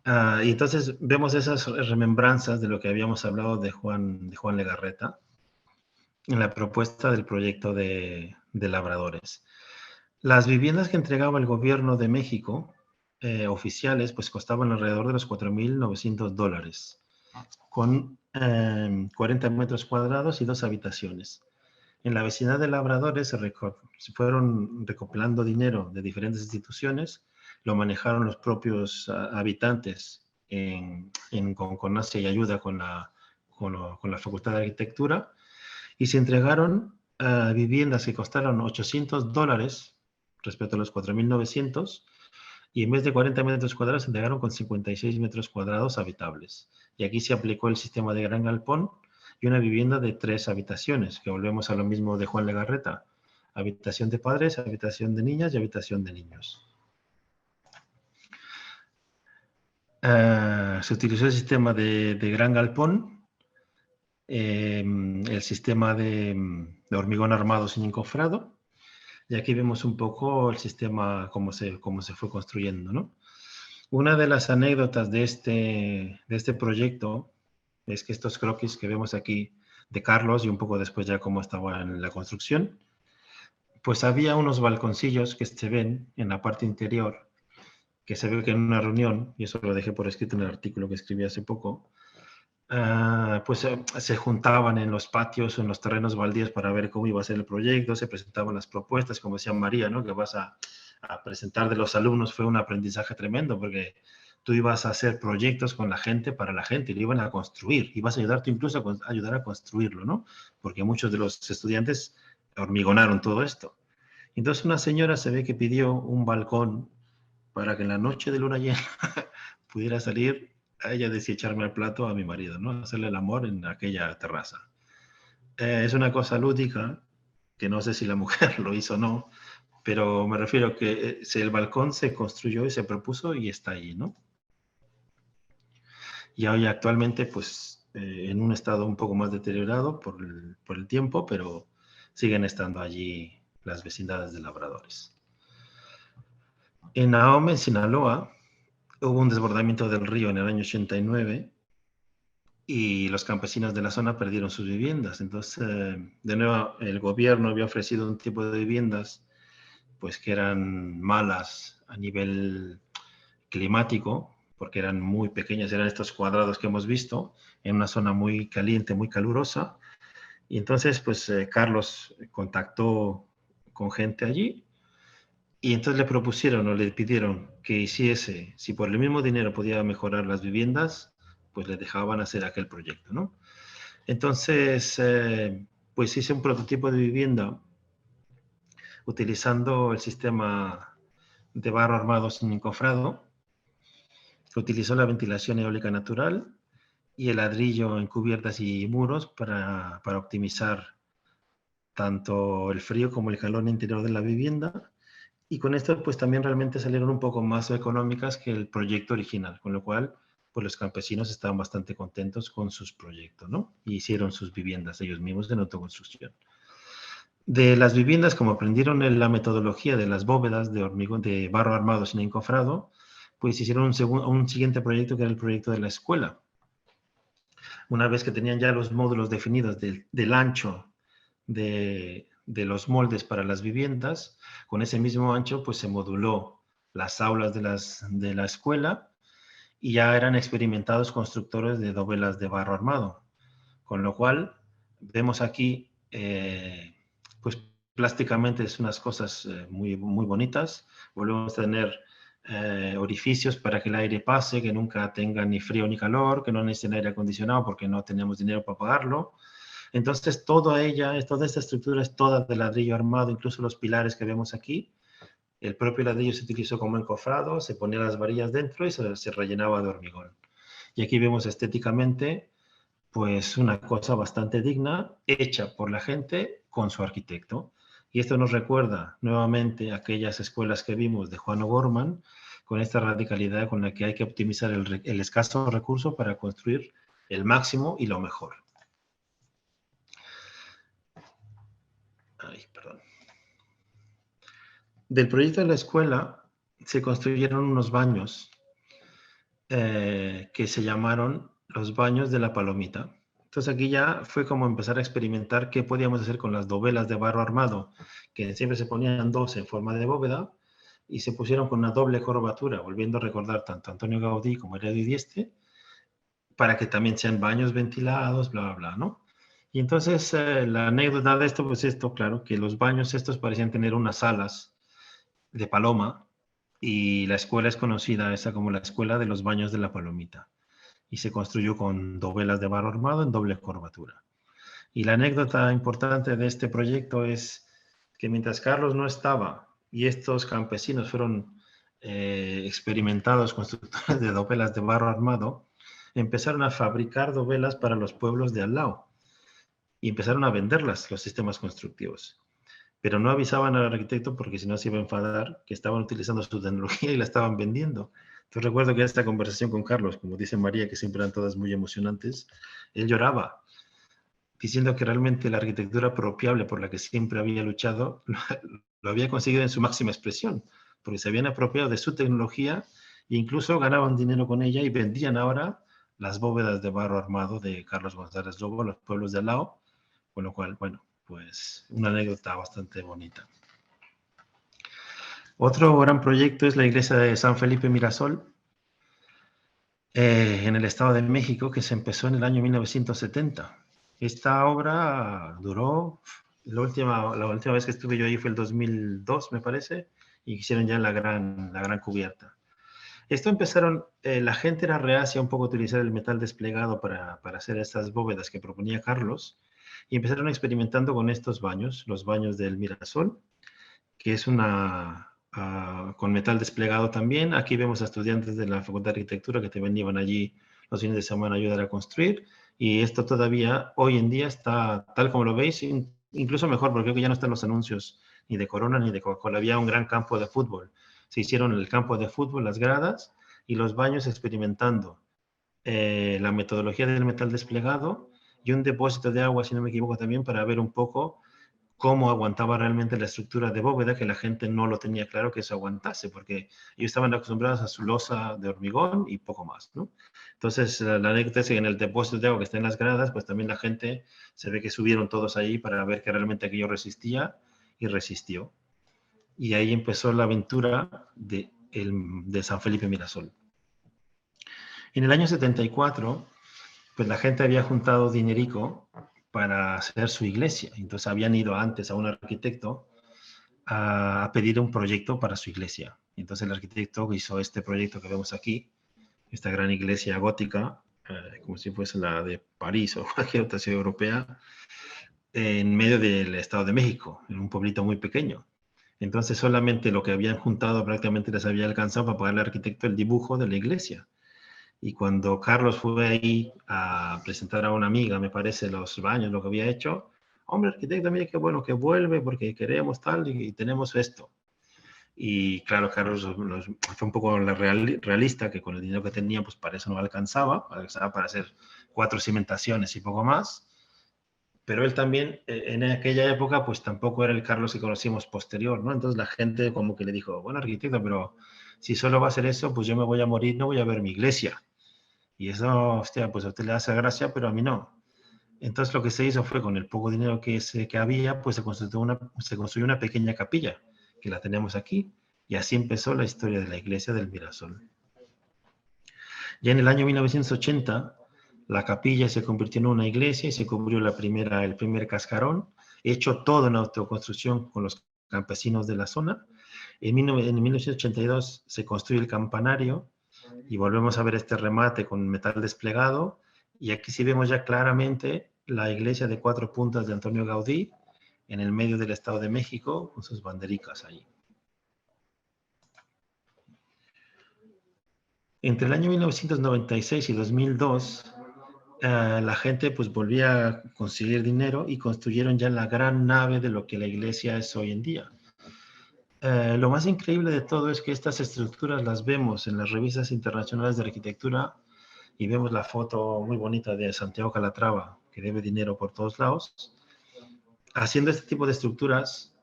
Y entonces vemos esas remembranzas de lo que habíamos hablado de Juan Legarreta en la propuesta del proyecto de Labradores. Las viviendas que entregaba el gobierno de México, oficiales, pues costaban alrededor de los $4,900, con 40 metros cuadrados y 2 habitaciones. En la vecindad de Labradores se fueron recopilando dinero de diferentes instituciones, lo manejaron los propios habitantes con Asia y ayuda con la Facultad de Arquitectura, y se entregaron viviendas que costaron $800 respecto a los 4,900, y en vez de 40 metros cuadrados se entregaron con 56 metros cuadrados habitables. Y aquí se aplicó el sistema de Gran Galpón y una vivienda de 3 habitaciones, que volvemos a lo mismo de Juan Legarreta. habitación de padres, habitación de niñas y habitación de niños. Se utilizó el sistema de gran galpón, el sistema de hormigón armado sin encofrado, y aquí vemos un poco el sistema, cómo se fue construyendo, ¿no? Una de las anécdotas de este proyecto es que estos croquis que vemos aquí de Carlos y un poco después ya cómo estaba en la construcción, pues había unos balconcillos que se ven en la parte interior, que se ve que en una reunión, y eso lo dejé por escrito en el artículo que escribí hace poco, pues se juntaban en los patios o en los terrenos baldíos para ver cómo iba a ser el proyecto, se presentaban las propuestas, como decía María, ¿no? Que vas a presentar de los alumnos. Fue un aprendizaje tremendo porque tú ibas a hacer proyectos con la gente, para la gente, y lo iban a construir, ibas a ayudarte incluso a ayudar a construirlo, ¿no? Porque muchos de los estudiantes hormigonaron todo esto. Entonces una señora se ve que pidió un balcón para que en la noche de luna llena pudiera salir a ella decía echarme al plato a mi marido, ¿no? Hacerle el amor en aquella terraza. Es una cosa lúdica, que no sé si la mujer lo hizo o no, pero me refiero que el balcón se construyó y se propuso y está ahí, ¿no? Y hoy actualmente, pues, en un estado un poco más deteriorado por el tiempo, pero siguen estando allí las vecindades de labradores. En Ahome, en Sinaloa, hubo un desbordamiento del río en el año 89 y los campesinos de la zona perdieron sus viviendas. Entonces, de nuevo, el gobierno había ofrecido un tipo de viviendas pues que eran malas a nivel climático, porque eran muy pequeñas, eran estos cuadrados que hemos visto, en una zona muy caliente, muy calurosa. Y entonces, pues, Carlos contactó con gente allí y entonces le propusieron o le pidieron que hiciese, si por el mismo dinero podía mejorar las viviendas, pues le dejaban hacer aquel proyecto, ¿no? Entonces, pues hice un prototipo de vivienda utilizando el sistema de barro armado sin encofrado, que utilizó la ventilación eólica natural y el ladrillo en cubiertas y muros para optimizar tanto el frío como el calor interior de la vivienda. Y con esto, pues también realmente salieron un poco más económicas que el proyecto original, con lo cual, pues los campesinos estaban bastante contentos con sus proyectos, ¿no? Y hicieron sus viviendas ellos mismos en autoconstrucción. De las viviendas, como aprendieron en la metodología de las bóvedas de hormigón, de barro armado sin encofrado, pues hicieron un siguiente proyecto que era el proyecto de la escuela. Una vez que tenían ya los módulos definidos del ancho de los moldes para las viviendas, con ese mismo ancho pues se moduló las aulas de la escuela y ya eran experimentados constructores de dovelas de barro armado. Con lo cual, vemos aquí, pues plásticamente es unas cosas muy, muy bonitas. Volvemos a tener orificios para que el aire pase, que nunca tenga ni frío ni calor, que no necesiten aire acondicionado porque no tenemos dinero para pagarlo. Entonces, toda esta estructura es toda de ladrillo armado, incluso los pilares que vemos aquí. El propio ladrillo se utilizó como encofrado, se ponían las varillas dentro y se rellenaba de hormigón. Y aquí vemos estéticamente, pues, una cosa bastante digna, hecha por la gente con su arquitecto. Y esto nos recuerda nuevamente aquellas escuelas que vimos de Juan O'Gorman, con esta radicalidad con la que hay que optimizar el escaso recurso para construir el máximo y lo mejor. Ay, perdón. Del proyecto de la escuela se construyeron unos baños que se llamaron los baños de la palomita. Entonces aquí ya fue como empezar a experimentar qué podíamos hacer con las dovelas de barro armado, que siempre se ponían dos en forma de bóveda y se pusieron con una doble curvatura, volviendo a recordar tanto a Antonio Gaudí como a Heredia y Dieste, para que también sean baños ventilados, bla, bla, bla, ¿no? Y entonces la anécdota de esto, pues esto, claro, que los baños estos parecían tener unas alas de paloma y la escuela es conocida esa como la escuela de los baños de la palomita y se construyó con dovelas de barro armado en doble curvatura. Y la anécdota importante de este proyecto es que mientras Carlos no estaba y estos campesinos fueron experimentados constructores de dovelas de barro armado, empezaron a fabricar dovelas para los pueblos de al lado y empezaron a venderlas, los sistemas constructivos. pero no avisaban al arquitecto porque si no se iba a enfadar que estaban utilizando su tecnología y la estaban vendiendo. Entonces recuerdo que esta conversación con Carlos, como dice María, que siempre eran todas muy emocionantes, él lloraba, diciendo que realmente la arquitectura apropiable por la que siempre había luchado, lo había conseguido en su máxima expresión, porque se habían apropiado de su tecnología e incluso ganaban dinero con ella y vendían ahora las bóvedas de barro armado de Carlos González Lobo a los pueblos de al lado, con lo cual, bueno, pues una anécdota bastante bonita. Otro gran proyecto es la iglesia de San Felipe Mirasol, en el Estado de México, que se empezó en el año 1970. Esta obra duró, la última vez que estuve yo ahí fue el 2002, me parece, y hicieron ya la gran cubierta. Esto empezaron, la gente era reacia un poco a utilizar el metal desplegado para hacer estas bóvedas que proponía Carlos, y empezaron experimentando con estos baños, los baños del Mirasol, que es con metal desplegado también. Aquí vemos a estudiantes de la Facultad de Arquitectura que te venían allí los fines de semana a ayudar a construir, y esto todavía hoy en día está tal como lo veis, incluso mejor, porque creo que ya no están los anuncios ni de Corona ni de Coca-Cola. Había un gran campo de fútbol. Se hicieron el campo de fútbol, las gradas y los baños experimentando la metodología del metal desplegado y un depósito de agua, si no me equivoco, también para ver un poco cómo aguantaba realmente la estructura de bóveda, que la gente no lo tenía claro que eso aguantase, porque ellos estaban acostumbrados a su losa de hormigón y poco más, ¿no? Entonces, la anécdota es que en el depósito de agua que está en las gradas, pues también la gente se ve que subieron todos ahí para ver que realmente aquello resistía, y resistió. Y ahí empezó la aventura de San Felipe Mirasol. En el año 74, pues la gente había juntado dinerico para hacer su iglesia. Entonces habían ido antes a un arquitecto a pedir un proyecto para su iglesia. Entonces el arquitecto hizo este proyecto que vemos aquí, esta gran iglesia gótica, como si fuese la de París o cualquier otra ciudad europea, en medio del Estado de México, en un pueblito muy pequeño. Entonces solamente lo que habían juntado prácticamente les había alcanzado para pagarle al arquitecto el dibujo de la iglesia. Y cuando Carlos fue ahí a presentar a una amiga, me parece, los baños, lo que había hecho, hombre, arquitecto, mire qué bueno que vuelve porque queremos tal y tenemos esto. Y claro, Carlos fue un poco realista, que con el dinero que tenía, pues para eso no alcanzaba para hacer 4 cimentaciones y poco más. Pero él también, en aquella época, pues tampoco era el Carlos que conocimos posterior, ¿no? Entonces la gente como que le dijo, bueno, arquitecto, pero si solo va a hacer eso, pues yo me voy a morir, no voy a ver mi iglesia. Y eso, hostia, pues a usted le hace gracia, pero a mí no. Entonces lo que se hizo fue, con el poco dinero que había, pues se construyó una pequeña capilla, que la tenemos aquí, y así empezó la historia de la iglesia del Mirasol. Ya en el año 1980, la capilla se convirtió en una iglesia y se cubrió el primer cascarón, hecho todo en autoconstrucción con los campesinos de la zona. En 1982 se construye el campanario, y volvemos a ver este remate con metal desplegado, y aquí sí vemos ya claramente la iglesia de 4 puntas de Antonio Gaudí en el medio del Estado de México con sus bandericas ahí. Entre el año 1996 y 2002, la gente pues volvía a conseguir dinero y construyeron ya la gran nave de lo que la iglesia es hoy en día. Lo más increíble de todo es que estas estructuras las vemos en las revistas internacionales de arquitectura, y vemos la foto muy bonita de Santiago Calatrava, que debe dinero por todos lados, haciendo este tipo de estructuras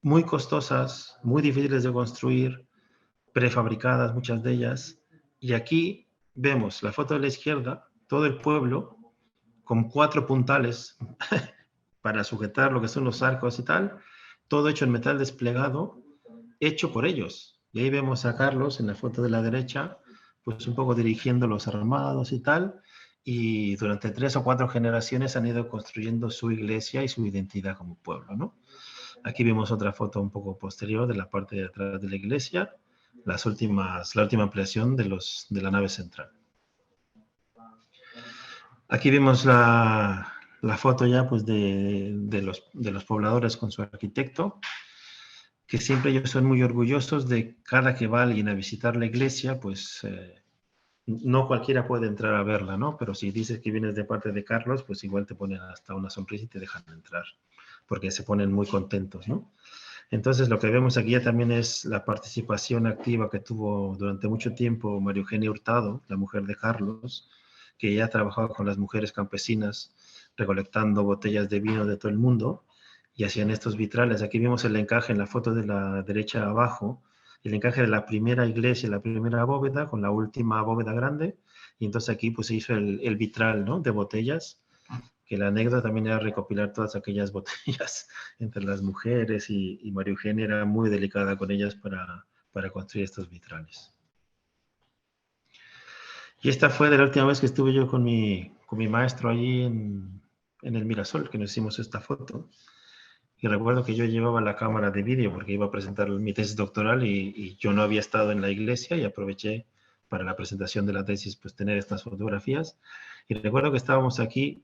muy costosas, muy difíciles de construir, prefabricadas muchas de ellas. Y aquí vemos la foto de la izquierda, todo el pueblo con 4 puntales para sujetar lo que son los arcos y tal, todo hecho en metal desplegado, hecho por ellos. Y ahí vemos a Carlos en la foto de la derecha, pues un poco dirigiendo los armados y tal, y durante 3 o 4 generaciones han ido construyendo su iglesia y su identidad como pueblo, ¿no? Aquí vemos otra foto un poco posterior de la parte de atrás de la iglesia, la última ampliación de la nave central. Aquí vemos la foto ya pues de los pobladores con su arquitecto, que siempre ellos son muy orgullosos de cada que va alguien a visitar la iglesia, pues no cualquiera puede entrar a verla, ¿no? Pero si dices que vienes de parte de Carlos, pues igual te ponen hasta una sonrisa y te dejan entrar. porque se ponen muy contentos, ¿no? Entonces, lo que vemos aquí ya también es la participación activa que tuvo durante mucho tiempo María Eugenia Hurtado, la mujer de Carlos, que ya trabajaba con las mujeres campesinas recolectando botellas de vino de todo el mundo y hacían estos vitrales. Aquí vemos el encaje en la foto de la derecha abajo, el encaje de la primera iglesia, la primera bóveda con la última bóveda grande, y entonces aquí pues se hizo el vitral, ¿no?, de botellas, que la anécdota también era recopilar todas aquellas botellas entre las mujeres y María Eugenia era muy delicada con ellas para construir estos vitrales. Y esta fue de la última vez que estuve yo con mi maestro allí en el Mirasol, que nos hicimos esta foto. Y recuerdo que yo llevaba la cámara de vídeo porque iba a presentar mi tesis doctoral y yo no había estado en la iglesia y aproveché para la presentación de la tesis pues tener estas fotografías. Y recuerdo que estábamos aquí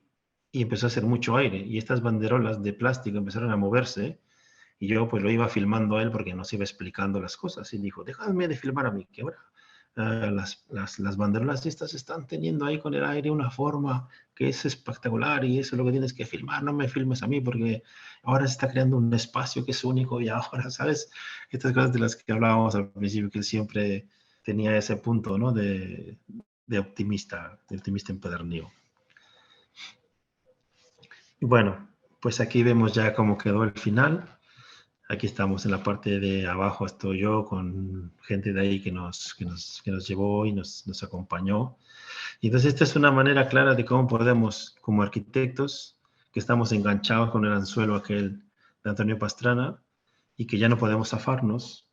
y empezó a hacer mucho aire y estas banderolas de plástico empezaron a moverse y yo pues lo iba filmando a él porque nos iba explicando las cosas y dijo, déjame de filmar a mí, que ahora las banderolas estas están teniendo ahí con el aire una forma que es espectacular y eso es lo que tienes que filmar, no me filmes a mí porque ahora se está creando un espacio que es único y ahora, ¿sabes? Estas cosas de las que hablábamos al principio, que siempre tenía ese punto, ¿no?, de optimista empedernido. Y bueno, pues aquí vemos ya cómo quedó el final. Aquí estamos en la parte de abajo, estoy yo con gente de ahí que nos llevó y nos acompañó. Y entonces esta es una manera clara de cómo podemos, como arquitectos, que estamos enganchados con el anzuelo aquel de Antonio Pastrana y que ya no podemos zafarnos,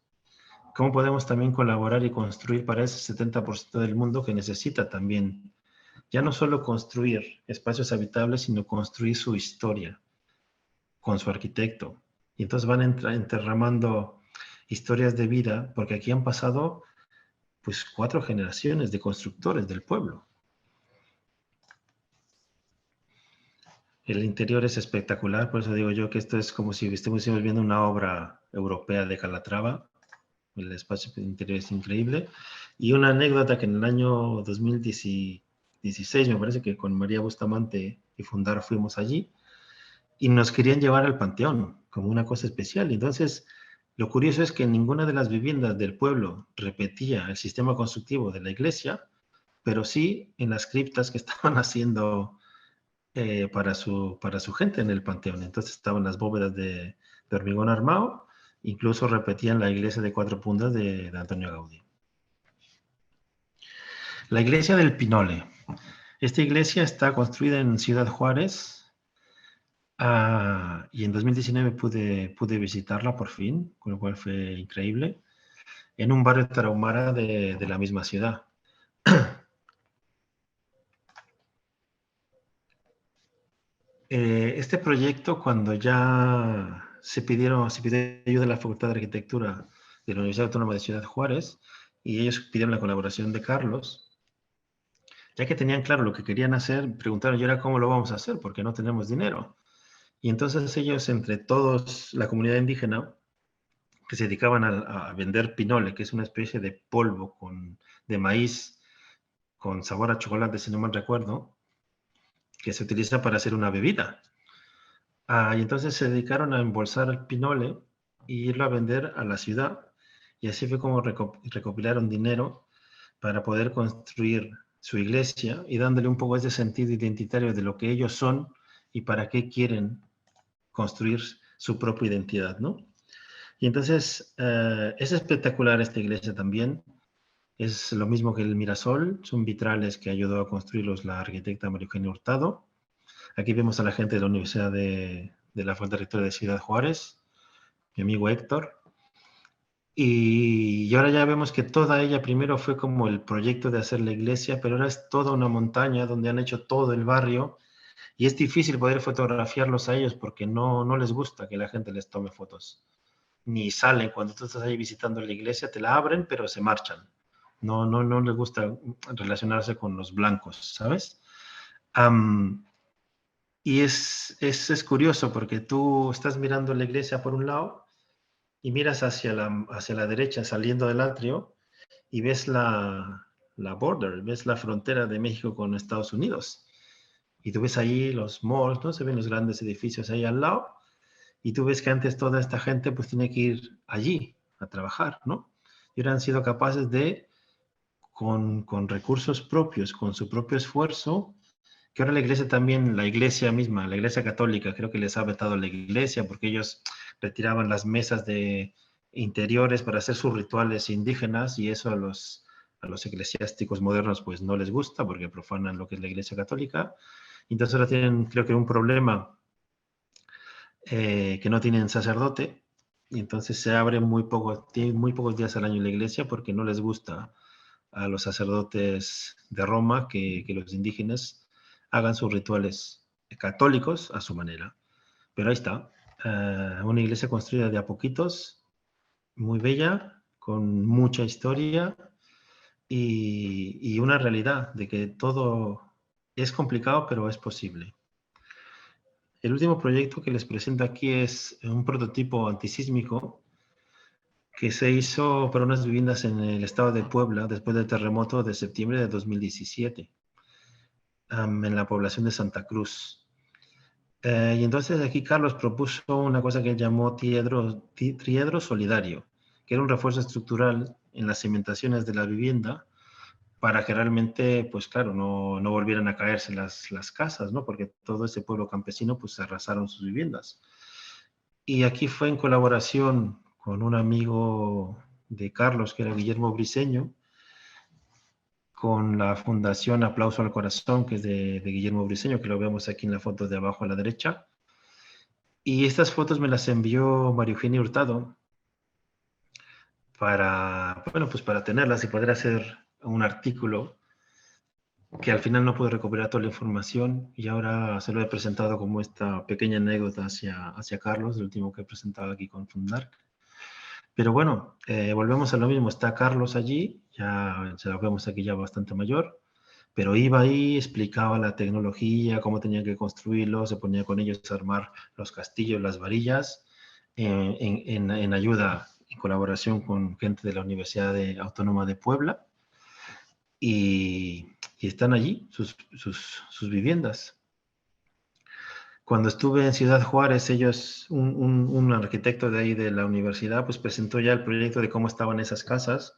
cómo podemos también colaborar y construir para ese 70% del mundo que necesita también, ya no solo construir espacios habitables, sino construir su historia con su arquitecto. Y entonces van enterramando historias de vida, porque aquí han pasado pues 4 generaciones de constructores del pueblo. El interior es espectacular, por eso digo yo que esto es como si estuviésemos viendo una obra europea de Calatrava. El espacio interior es increíble. Y una anécdota que en el año 2016, me parece que con María Bustamante y Fundar fuimos allí, y nos querían llevar al Panteón como una cosa especial. Entonces, lo curioso es que ninguna de las viviendas del pueblo repetía el sistema constructivo de la iglesia, pero sí en las criptas que estaban haciendo para su gente en el Panteón. Entonces estaban las bóvedas de hormigón armado, incluso repetían la iglesia de 4 puntas de Antonio Gaudí. La iglesia del Pinole. Esta iglesia está construida en Ciudad Juárez, y en 2019 pude visitarla por fin, con lo cual fue increíble, en un barrio tarahumara de la misma ciudad. Este proyecto, cuando ya se pidió ayuda de la Facultad de Arquitectura de la Universidad Autónoma de Ciudad Juárez, y ellos pidieron la colaboración de Carlos, ya que tenían claro lo que querían hacer, preguntaron, ¿y ahora cómo lo vamos a hacer? Porque no tenemos dinero. Y entonces ellos, entre todos, la comunidad indígena, que se dedicaban a vender pinole, que es una especie de polvo de maíz con sabor a chocolate, si no mal recuerdo, que se utiliza para hacer una bebida. Y entonces se dedicaron a embolsar el pinole y irlo a vender a la ciudad. Y así fue como recopilaron dinero para poder construir su iglesia y dándole un poco ese sentido identitario de lo que ellos son y para qué quieren construir su propia identidad, ¿no? Y entonces es espectacular esta iglesia también. Es lo mismo que el Mirasol, son vitrales que ayudó a construirlos la arquitecta María Eugenia Hurtado. Aquí vemos a la gente de la Universidad de la Facultad de Rectoría de Ciudad Juárez, mi amigo Héctor. Y ahora ya vemos que toda ella primero fue como el proyecto de hacer la iglesia, pero ahora es toda una montaña donde han hecho todo el barrio y es difícil poder fotografiarlos a ellos porque no les gusta que la gente les tome fotos. Ni salen cuando tú estás ahí visitando la iglesia, te la abren, pero se marchan. No les gusta relacionarse con los blancos, ¿sabes? Y es curioso porque tú estás mirando la iglesia por un lado y miras hacia la derecha saliendo del atrio y ves la border, ves la frontera de México con Estados Unidos. Y tú ves ahí los malls, ¿no? Se ven los grandes edificios ahí al lado Y tú ves que antes toda esta gente pues tiene que ir allí a trabajar, ¿no? Y ahora han sido capaces de, con recursos propios, con su propio esfuerzo, que ahora la iglesia también, la iglesia misma, la iglesia católica, creo que les ha vetado la iglesia porque ellos retiraban las mesas de interiores para hacer sus rituales indígenas y eso a los eclesiásticos modernos pues no les gusta porque profanan lo que es la iglesia católica. Entonces ahora tienen, creo que un problema que no tienen sacerdote y entonces se abre muy pocos días al año la iglesia porque no les gusta a los sacerdotes de Roma que los indígenas hagan sus rituales católicos a su manera. Pero ahí está, una iglesia construida de a poquitos, muy bella, con mucha historia y una realidad de que todo es complicado, pero es posible. El último proyecto que les presento aquí es un prototipo antisísmico que se hizo para unas viviendas en el estado de Puebla después del terremoto de septiembre de 2017, en la población de Santa Cruz. Y entonces aquí Carlos propuso una cosa que él llamó triedro solidario, que era un refuerzo estructural en las cimentaciones de la vivienda para que realmente, pues claro, no volvieran a caerse las casas, ¿no? Porque todo ese pueblo campesino, pues arrasaron sus viviendas. Y aquí fue en colaboración con un amigo de Carlos, que era Guillermo Briceño, con la Fundación Aplauso al Corazón, que es de Guillermo Briceño, que lo vemos aquí en la foto de abajo a la derecha. Y estas fotos me las envió María Eugenia Hurtado para, bueno, pues para tenerlas y poder hacer un artículo que al final no pude recuperar toda la información y ahora se lo he presentado como esta pequeña anécdota hacia Carlos, el último que he presentado aquí con Fundar. Pero bueno, volvemos a lo mismo, está Carlos allí, ya se lo vemos aquí ya bastante mayor, pero iba ahí, explicaba la tecnología, cómo tenía que construirlo, se ponía con ellos a armar los castillos, las varillas, en ayuda, en colaboración con gente de la Universidad Autónoma de Puebla, y están allí sus viviendas. Cuando estuve en Ciudad Juárez, ellos, un arquitecto de ahí de la universidad, pues presentó ya el proyecto de cómo estaban esas casas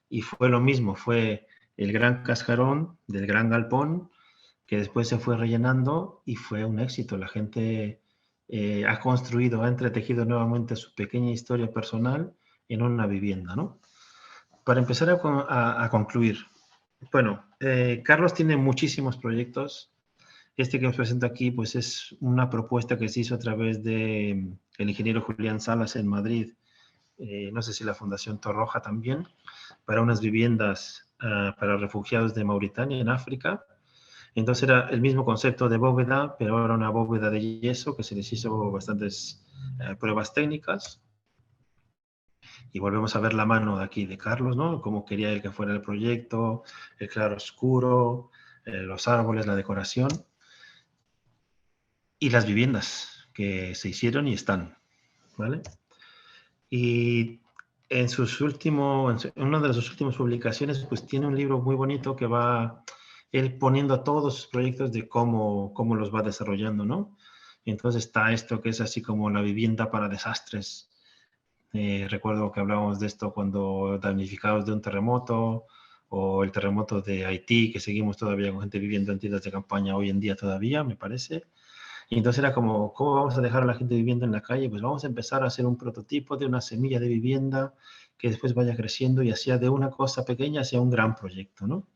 y fue lo mismo, fue el gran cascarón del gran galpón que después se fue rellenando y fue un éxito. La gente ha construido, ha entretejido nuevamente su pequeña historia personal en una vivienda, ¿no? Para empezar a concluir, bueno, Carlos tiene muchísimos proyectos. Este que os presento aquí, pues es una propuesta que se hizo a través de el ingeniero Julián Salas en Madrid, no sé si la Fundación Torroja también, para unas viviendas para refugiados de Mauritania en África. Entonces era el mismo concepto de bóveda, pero ahora una bóveda de yeso que se les hizo bastantes pruebas técnicas. Y volvemos a ver la mano de aquí de Carlos, ¿no? Cómo quería él que fuera el proyecto, el claro oscuro, los árboles, la decoración. Y las viviendas que se hicieron y están, ¿vale? Y en una de sus últimas publicaciones, pues tiene un libro muy bonito que va él poniendo todos sus proyectos de cómo los va desarrollando, ¿no? Y entonces está esto que es así como la vivienda para desastres. Recuerdo que hablábamos de esto cuando damnificados de un terremoto o el terremoto de Haití, que seguimos todavía con gente viviendo en tiendas de campaña hoy en día todavía, me parece. Y entonces era como, ¿cómo vamos a dejar a la gente viviendo en la calle? Pues vamos a empezar a hacer un prototipo de una semilla de vivienda que después vaya creciendo y hacía de una cosa pequeña hacia un gran proyecto, ¿no?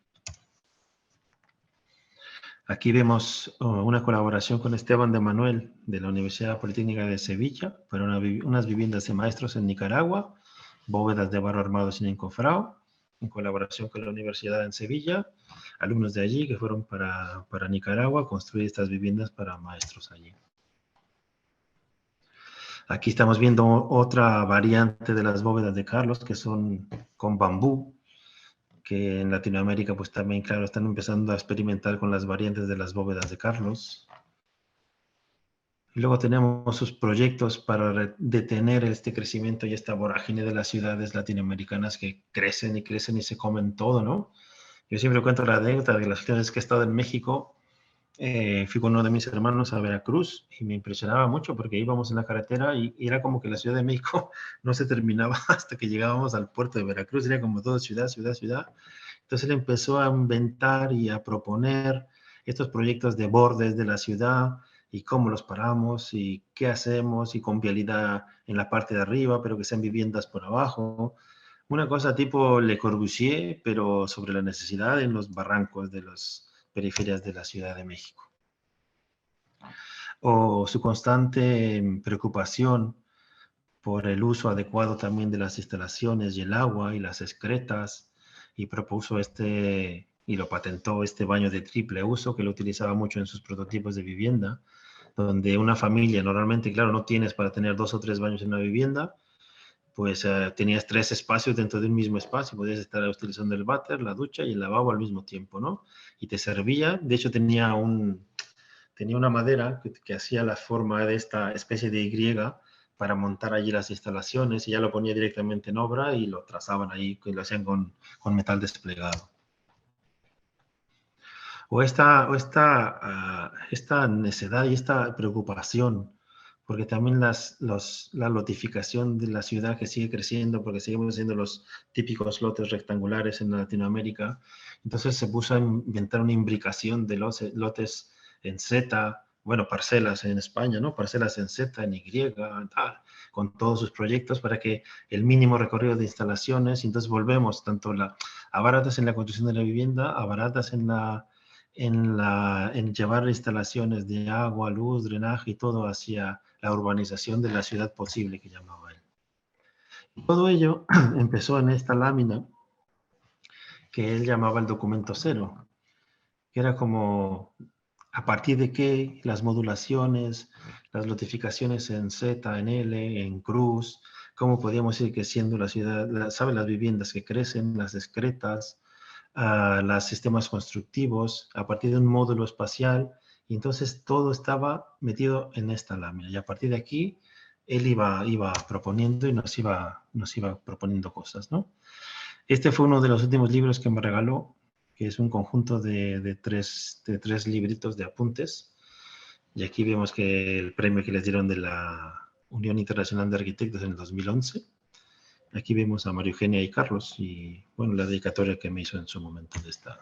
Aquí vemos una colaboración con Esteban de Manuel de la Universidad Politécnica de Sevilla para unas viviendas de maestros en Nicaragua, bóvedas de barro armado sin encofrado, en colaboración con la Universidad en Sevilla, alumnos de allí que fueron para Nicaragua construir estas viviendas para maestros allí. Aquí estamos viendo otra variante de las bóvedas de Carlos que son con bambú, que en Latinoamérica pues también, claro, están empezando a experimentar con las variantes de las bóvedas de Carlos. Y luego tenemos sus proyectos para detener este crecimiento y esta vorágine de las ciudades latinoamericanas que crecen y crecen y se comen todo, ¿no? Yo siempre cuento la anécdota de las ciudades que he estado en México, fui con uno de mis hermanos a Veracruz y me impresionaba mucho porque íbamos en la carretera y era como que la Ciudad de México no se terminaba hasta que llegábamos al puerto de Veracruz, era como todo ciudad, ciudad, ciudad. Entonces él empezó a inventar y a proponer estos proyectos de bordes de la ciudad y cómo los paramos y qué hacemos y con vialidad en la parte de arriba, pero que sean viviendas por abajo. Una cosa tipo Le Corbusier, pero sobre la necesidad en los barrancos de las periferias de la Ciudad de México. O su constante preocupación por el uso adecuado también de las instalaciones y el agua y las excretas, y propuso y lo patentó, este baño de triple uso que lo utilizaba mucho en sus prototipos de vivienda, donde una familia normalmente, claro, no tienes para tener 2 o 3 baños en una vivienda, pues tenías 3 espacios dentro de un mismo espacio, podías estar utilizando el váter, la ducha y el lavabo al mismo tiempo, ¿no? Y te servía, de hecho tenía una madera que hacía la forma de esta especie de Y para montar allí las instalaciones, y ya lo ponía directamente en obra y lo trazaban ahí, y lo hacían con metal desplegado. O esta necedad y esta preocupación, porque también la lotificación de la ciudad que sigue creciendo, porque seguimos siendo los típicos lotes rectangulares en Latinoamérica, entonces se puso a inventar una imbricación de lotes en Z, bueno, parcelas en España, ¿no? Parcelas en Z, en Y, tal, con todos sus proyectos para que el mínimo recorrido de instalaciones, y entonces volvemos tanto a baratas en la construcción de la vivienda, a baratas en llevar instalaciones de agua, luz, drenaje y todo hacia la urbanización de la ciudad posible que llamaba él. Y todo ello empezó en esta lámina que él llamaba el documento cero, que era como a partir de qué las modulaciones, las lotificaciones en Z, en L, en cruz, cómo podíamos ir creciendo la ciudad, ¿sabe? Las viviendas que crecen, las excretas, los sistemas constructivos, a partir de un módulo espacial, y entonces todo estaba metido en esta lámina. Y a partir de aquí, él iba proponiendo y nos iba proponiendo cosas, ¿no? Este fue uno de los últimos libros que me regaló, que es un conjunto de tres libritos de apuntes. Y aquí vemos que el premio que les dieron de la Unión Internacional de Arquitectos en el 2011. Aquí vemos a María Eugenia y Carlos y, bueno, la dedicatoria que me hizo en su momento de esta.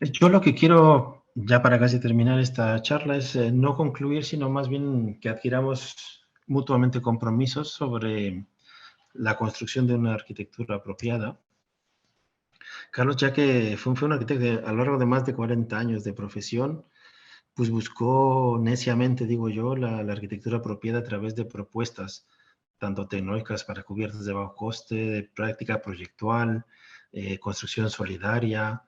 Yo lo que quiero, ya para casi terminar esta charla, es no concluir, sino más bien que adquiramos mutuamente compromisos sobre la construcción de una arquitectura apropiada. Carlos, ya que fue un arquitecto a lo largo de más de 40 años de profesión, pues buscó neciamente, digo yo, la arquitectura apropiada a través de propuestas, tanto tecnológicas para cubiertas de bajo coste, de práctica proyectual, construcción solidaria.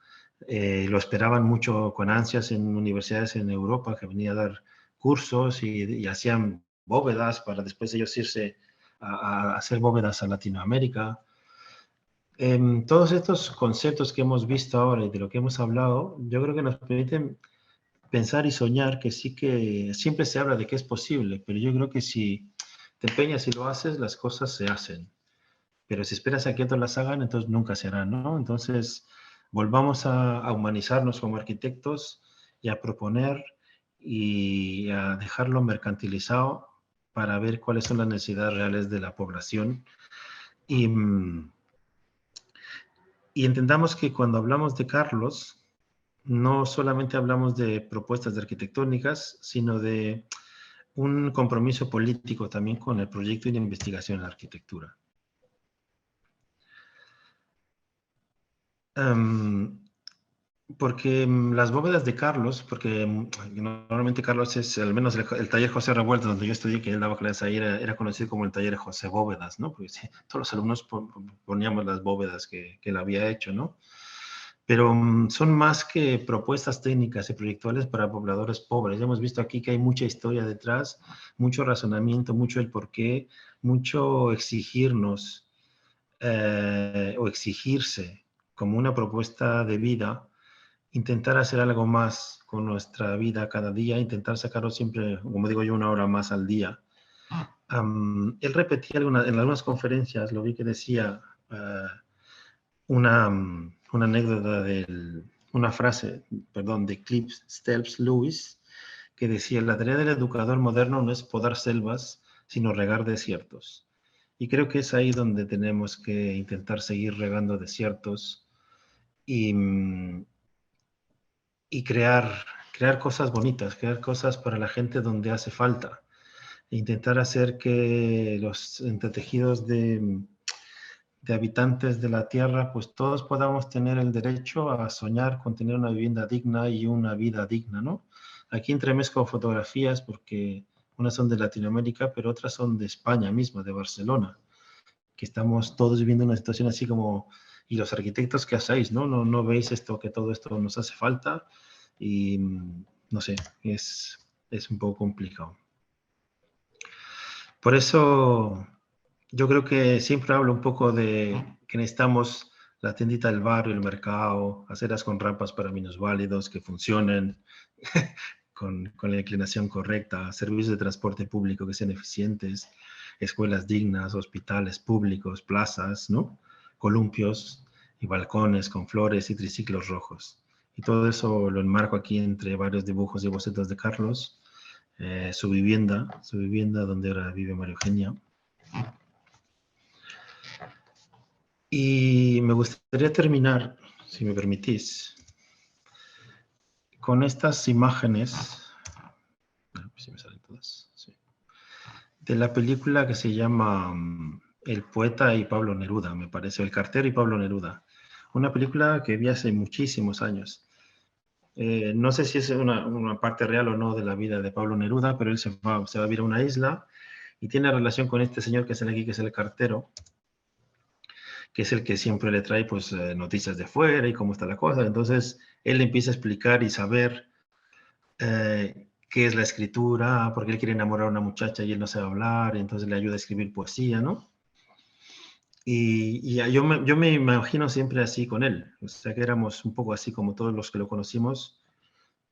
Lo esperaban mucho con ansias en universidades en Europa, que venía a dar cursos y hacían bóvedas para después ellos irse a hacer bóvedas a Latinoamérica. Todos estos conceptos que hemos visto ahora y de lo que hemos hablado, yo creo que nos permiten pensar y soñar que sí, que siempre se habla de que es posible, pero yo creo que si te empeñas y lo haces, las cosas se hacen. Pero si esperas a que otros las hagan, entonces nunca se harán, ¿no? Entonces, volvamos a humanizarnos como arquitectos y a proponer y a dejarlo mercantilizado para ver cuáles son las necesidades reales de la población. Y entendamos que cuando hablamos de Carlos, no solamente hablamos de propuestas de arquitectónicas, sino de un compromiso político también con el proyecto y la investigación en la arquitectura. Porque las bóvedas de Carlos, porque normalmente Carlos es, al menos el taller José Revuelta, donde yo estudié, que él daba clases ahí, era conocido como el taller José Bóvedas, ¿no? Porque sí, todos los alumnos poníamos las bóvedas que él había hecho, ¿no? Pero son más que propuestas técnicas y proyectuales para pobladores pobres. Ya hemos visto aquí que hay mucha historia detrás, mucho razonamiento, mucho el porqué, mucho exigirnos o exigirse como una propuesta de vida, intentar hacer algo más con nuestra vida cada día, intentar sacarlo siempre, como digo yo, 1 hora más al día. Él repetía en algunas conferencias, lo vi que decía una anécdota una frase, perdón, de Cliff Staples Lewis, que decía: la tarea del educador moderno no es podar selvas, sino regar desiertos. Y creo que es ahí donde tenemos que intentar seguir regando desiertos y, y crear cosas bonitas, crear cosas para la gente donde hace falta. E intentar hacer que los entretejidos de habitantes de la tierra, pues todos podamos tener el derecho a soñar con tener una vivienda digna y una vida digna, ¿no? Aquí entremezco fotografías porque unas son de Latinoamérica, pero otras son de España misma, de Barcelona, que estamos todos viviendo una situación así como, y los arquitectos, ¿qué hacéis? ¿No veis esto, que todo esto nos hace falta? Y no sé, es un poco complicado. Por eso yo creo que siempre hablo un poco de que necesitamos la tiendita del barrio, el mercado, aceras con rampas para minusválidos que funcionen con la inclinación correcta, servicios de transporte público que sean eficientes, escuelas dignas, hospitales públicos, plazas, ¿no? Columpios y balcones con flores y triciclos rojos. Y todo eso lo enmarco aquí entre varios dibujos y bocetos de Carlos. Su vivienda donde ahora vive María Eugenia. Y me gustaría terminar, si me permitís, con estas imágenes, si me salen todas, sí, de la película que se llama El poeta y Pablo Neruda, me parece, El cartero y Pablo Neruda. Una película que vi hace muchísimos años. No sé si es una parte real o no de la vida de Pablo Neruda, pero él se va a vivir a una isla y tiene relación con este señor que sale aquí, que es el cartero, que es el que siempre le trae pues noticias de fuera y cómo está la cosa. Entonces él empieza a explicar y saber qué es la escritura, porque él quiere enamorar a una muchacha y él no sabe hablar, entonces le ayuda a escribir poesía, ¿no? Y yo me imagino siempre así con él, o sea que éramos un poco así como todos los que lo conocimos,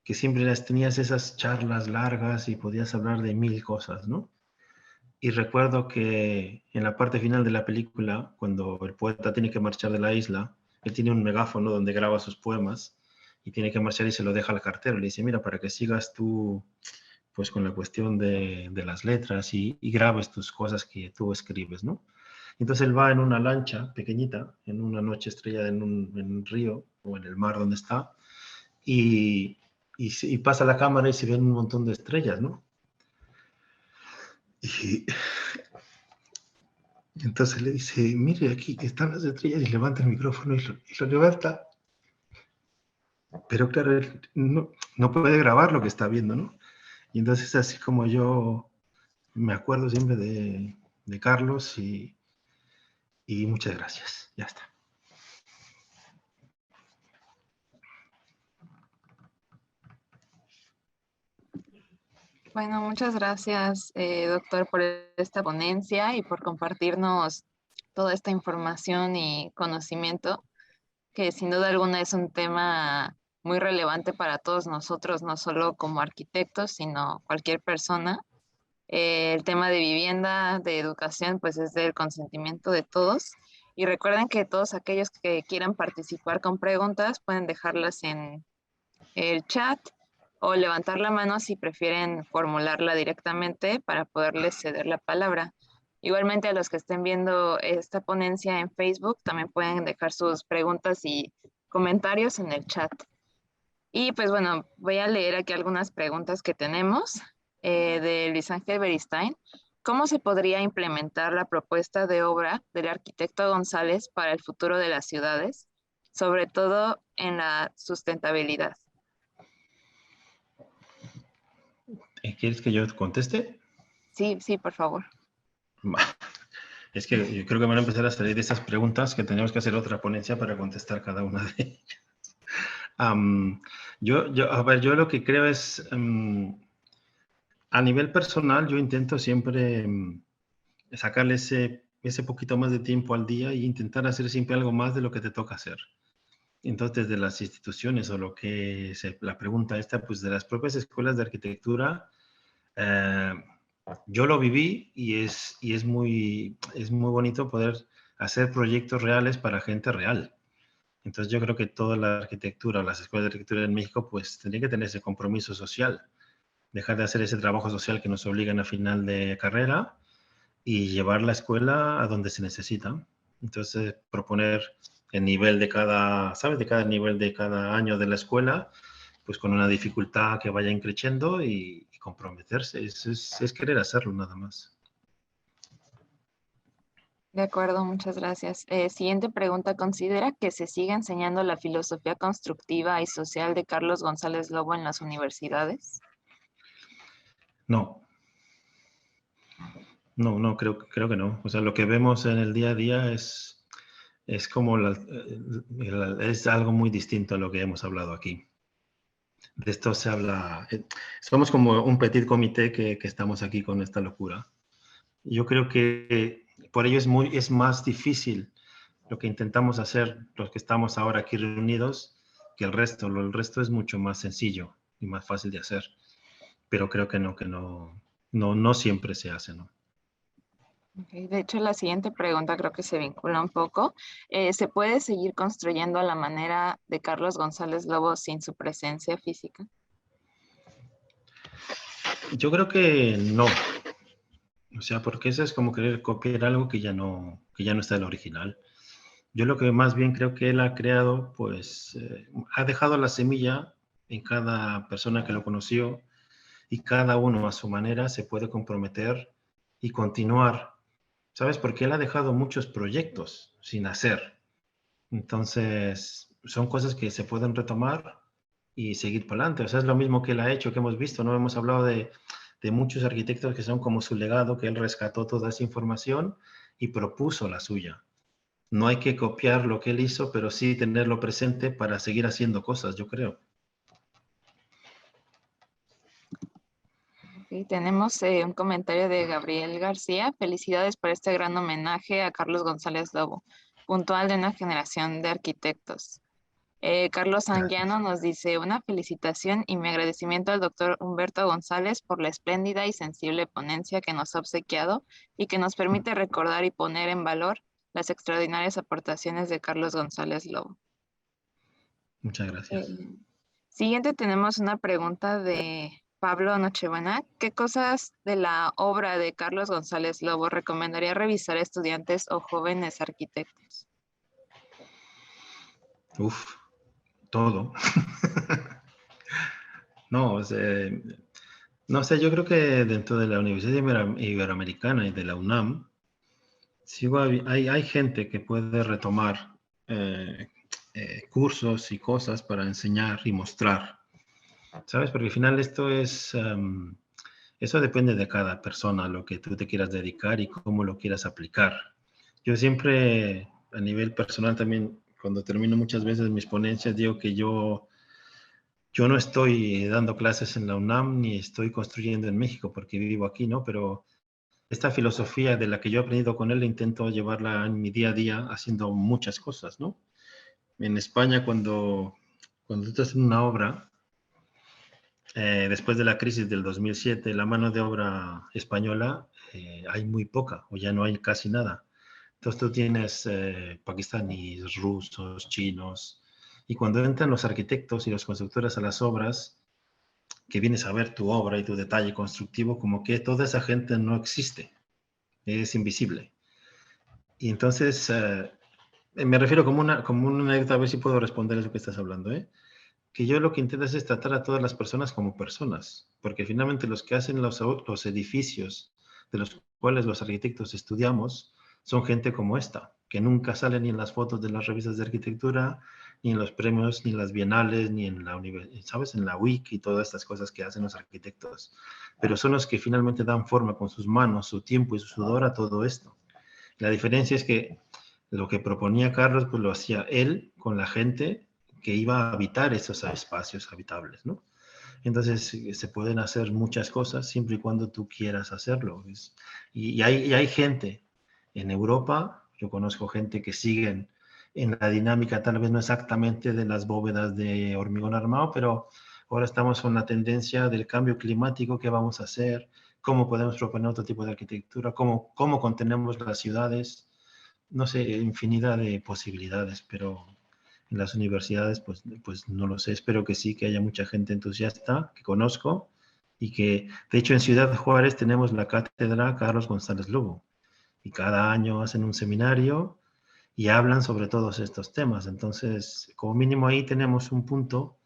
que siempre tenías esas charlas largas y podías hablar de mil cosas, ¿no? Y recuerdo que en la parte final de la película, cuando el poeta tiene que marchar de la isla, él tiene un megáfono donde graba sus poemas y tiene que marchar y se lo deja al cartero. Le dice, mira, para que sigas tú pues con la cuestión de las letras y grabes tus cosas que tú escribes, ¿no? Entonces él va en una lancha pequeñita, en una noche estrellada en un río o en el mar donde está, y pasa la cámara y se ven un montón de estrellas, ¿no? Y entonces le dice, mire, aquí están las estrellas, y levanta el micrófono y lo levanta. Pero claro, él no puede grabar lo que está viendo, ¿no? Y entonces así como yo me acuerdo siempre de Carlos y muchas gracias. Ya está. Bueno, muchas gracias, doctor, por esta ponencia y por compartirnos toda esta información y conocimiento, que sin duda alguna es un tema muy relevante para todos nosotros, no solo como arquitectos, sino cualquier persona. El tema de vivienda, de educación, pues es del consentimiento de todos. Y recuerden que todos aquellos que quieran participar con preguntas pueden dejarlas en el chat o levantar la mano si prefieren formularla directamente para poderles ceder la palabra. Igualmente a los que estén viendo esta ponencia en Facebook también pueden dejar sus preguntas y comentarios en el chat. Y pues bueno, voy a leer aquí algunas preguntas que tenemos de Luis Ángel Beristain. ¿Cómo se podría implementar la propuesta de obra del arquitecto González para el futuro de las ciudades, sobre todo en la sustentabilidad? ¿Quieres que yo conteste? Sí, sí, por favor. Es que yo creo que van a empezar a salir de esas preguntas que tenemos que hacer otra ponencia para contestar cada una de ellas. Yo lo que creo es, a nivel personal, yo intento siempre sacarle ese poquito más de tiempo al día e intentar hacer siempre algo más de lo que te toca hacer. Entonces, desde las instituciones o lo que la pregunta esta, pues de las propias escuelas de arquitectura, yo lo viví y es muy bonito poder hacer proyectos reales para gente real. Entonces yo creo que toda la arquitectura, las escuelas de arquitectura en México, pues tendría que tener ese compromiso social, dejar de hacer ese trabajo social que nos obligan a final de carrera y llevar la escuela a donde se necesita. Entonces proponer el nivel de cada, ¿sabes? De cada nivel de cada año de la escuela, pues con una dificultad que vaya increciendo y comprometerse. Es querer hacerlo nada más. De acuerdo, muchas gracias. Siguiente pregunta. ¿Considera que se sigue enseñando la filosofía constructiva y social de Carlos González Lobo en las universidades? No. No, creo que no. O sea, lo que vemos en el día a día es como es algo muy distinto a lo que hemos hablado aquí. De esto se habla, somos como un petit comité que estamos aquí con esta locura. Yo creo que por ello es más difícil lo que intentamos hacer los que estamos ahora aquí reunidos que el resto. El resto es mucho más sencillo y más fácil de hacer. Pero creo que no siempre se hace, ¿no? Okay. De hecho, la siguiente pregunta creo que se vincula un poco. ¿Se puede seguir construyendo a la manera de Carlos González Lobo sin su presencia física? Yo creo que no. O sea, porque eso es como querer copiar algo que ya no está en el original. Yo lo que más bien creo que él ha creado, pues, ha dejado la semilla en cada persona que lo conoció y cada uno a su manera se puede comprometer y continuar, ¿sabes? Porque él ha dejado muchos proyectos sin hacer. Entonces, son cosas que se pueden retomar y seguir para adelante. O sea, es lo mismo que él ha hecho, que hemos visto, ¿no? Hemos hablado de muchos arquitectos que son como su legado, que él rescató toda esa información y propuso la suya. No hay que copiar lo que él hizo, pero sí tenerlo presente para seguir haciendo cosas, yo creo. Okay. Tenemos un comentario de Gabriel García. Felicidades por este gran homenaje a Carlos González Lobo, puntual de una generación de arquitectos. Carlos Anguiano nos dice una felicitación y mi agradecimiento al doctor Humberto González por la espléndida y sensible ponencia que nos ha obsequiado y que nos permite recordar y poner en valor las extraordinarias aportaciones de Carlos González Lobo. Muchas gracias. Siguiente tenemos una pregunta de Pablo Nochebuena. ¿Qué cosas de la obra de Carlos González Lobo recomendaría revisar a estudiantes o jóvenes arquitectos? Uf, todo. No, o sea, no sé, yo creo que dentro de la Universidad Iberoamericana y de la UNAM, hay gente que puede retomar cursos y cosas para enseñar y mostrar, ¿sabes? Porque al final eso depende de cada persona, lo que tú te quieras dedicar y cómo lo quieras aplicar. Yo siempre, a nivel personal también, cuando termino muchas veces mis ponencias, digo que yo no estoy dando clases en la UNAM ni estoy construyendo en México porque vivo aquí, ¿no? Pero esta filosofía de la que yo he aprendido con él, intento llevarla en mi día a día haciendo muchas cosas, ¿no? En España, cuando tú estás en una obra, después de la crisis del 2007, la mano de obra española hay muy poca o ya no hay casi nada. Entonces tú tienes pakistaníes, rusos, chinos, y cuando entran los arquitectos y los constructores a las obras, que vienes a ver tu obra y tu detalle constructivo, como que toda esa gente no existe, es invisible. Y entonces, me refiero como una anécdota, a ver si puedo responder eso que estás hablando, ¿eh? Que yo lo que intento es tratar a todas las personas como personas, porque finalmente los que hacen los edificios de los cuales los arquitectos estudiamos son gente como esta, que nunca sale ni en las fotos de las revistas de arquitectura, ni en los premios, ni en las bienales, ni en la ¿sabes? En la WIC y todas estas cosas que hacen los arquitectos. Pero son los que finalmente dan forma con sus manos, su tiempo y su sudor a todo esto. La diferencia es que lo que proponía Carlos, pues lo hacía él con la gente que iba a habitar esos espacios habitables, ¿no? Entonces se pueden hacer muchas cosas siempre y cuando tú quieras hacerlo. Y hay gente en Europa, yo conozco gente que siguen en la dinámica, tal vez no exactamente de las bóvedas de hormigón armado, pero ahora estamos con la tendencia del cambio climático, qué vamos a hacer, cómo podemos proponer otro tipo de arquitectura, cómo contenemos las ciudades, no sé, infinidad de posibilidades, pero en las universidades, pues no lo sé. Espero que sí, que haya mucha gente entusiasta, que conozco, y que, de hecho, en Ciudad Juárez tenemos la cátedra Carlos González Lobo, y cada año hacen un seminario y hablan sobre todos estos temas. Entonces, como mínimo ahí tenemos un punto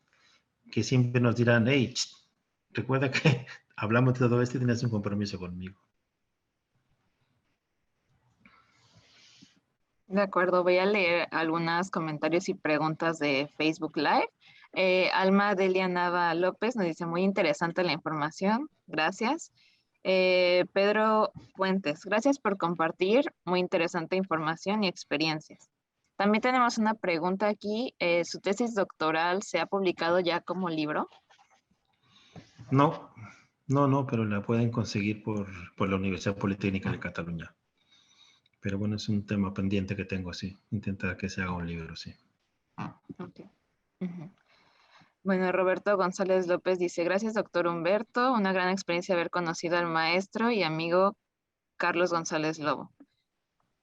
que siempre nos dirán, hey, recuerda que hablamos de todo esto y tienes un compromiso conmigo. De acuerdo, voy a leer algunos comentarios y preguntas de Facebook Live. Alma Delia Nava López nos dice, muy interesante la información, gracias. Pedro Fuentes, gracias por compartir, muy interesante información y experiencias. También tenemos una pregunta aquí, ¿su tesis doctoral se ha publicado ya como libro? No, pero la pueden conseguir por la Universidad Politécnica de Cataluña. Pero bueno, es un tema pendiente que tengo, sí. Intentar que se haga un libro, sí. Okay. Bueno, Roberto González López dice, gracias, doctor Humberto. Una gran experiencia haber conocido al maestro y amigo Carlos González Lobo.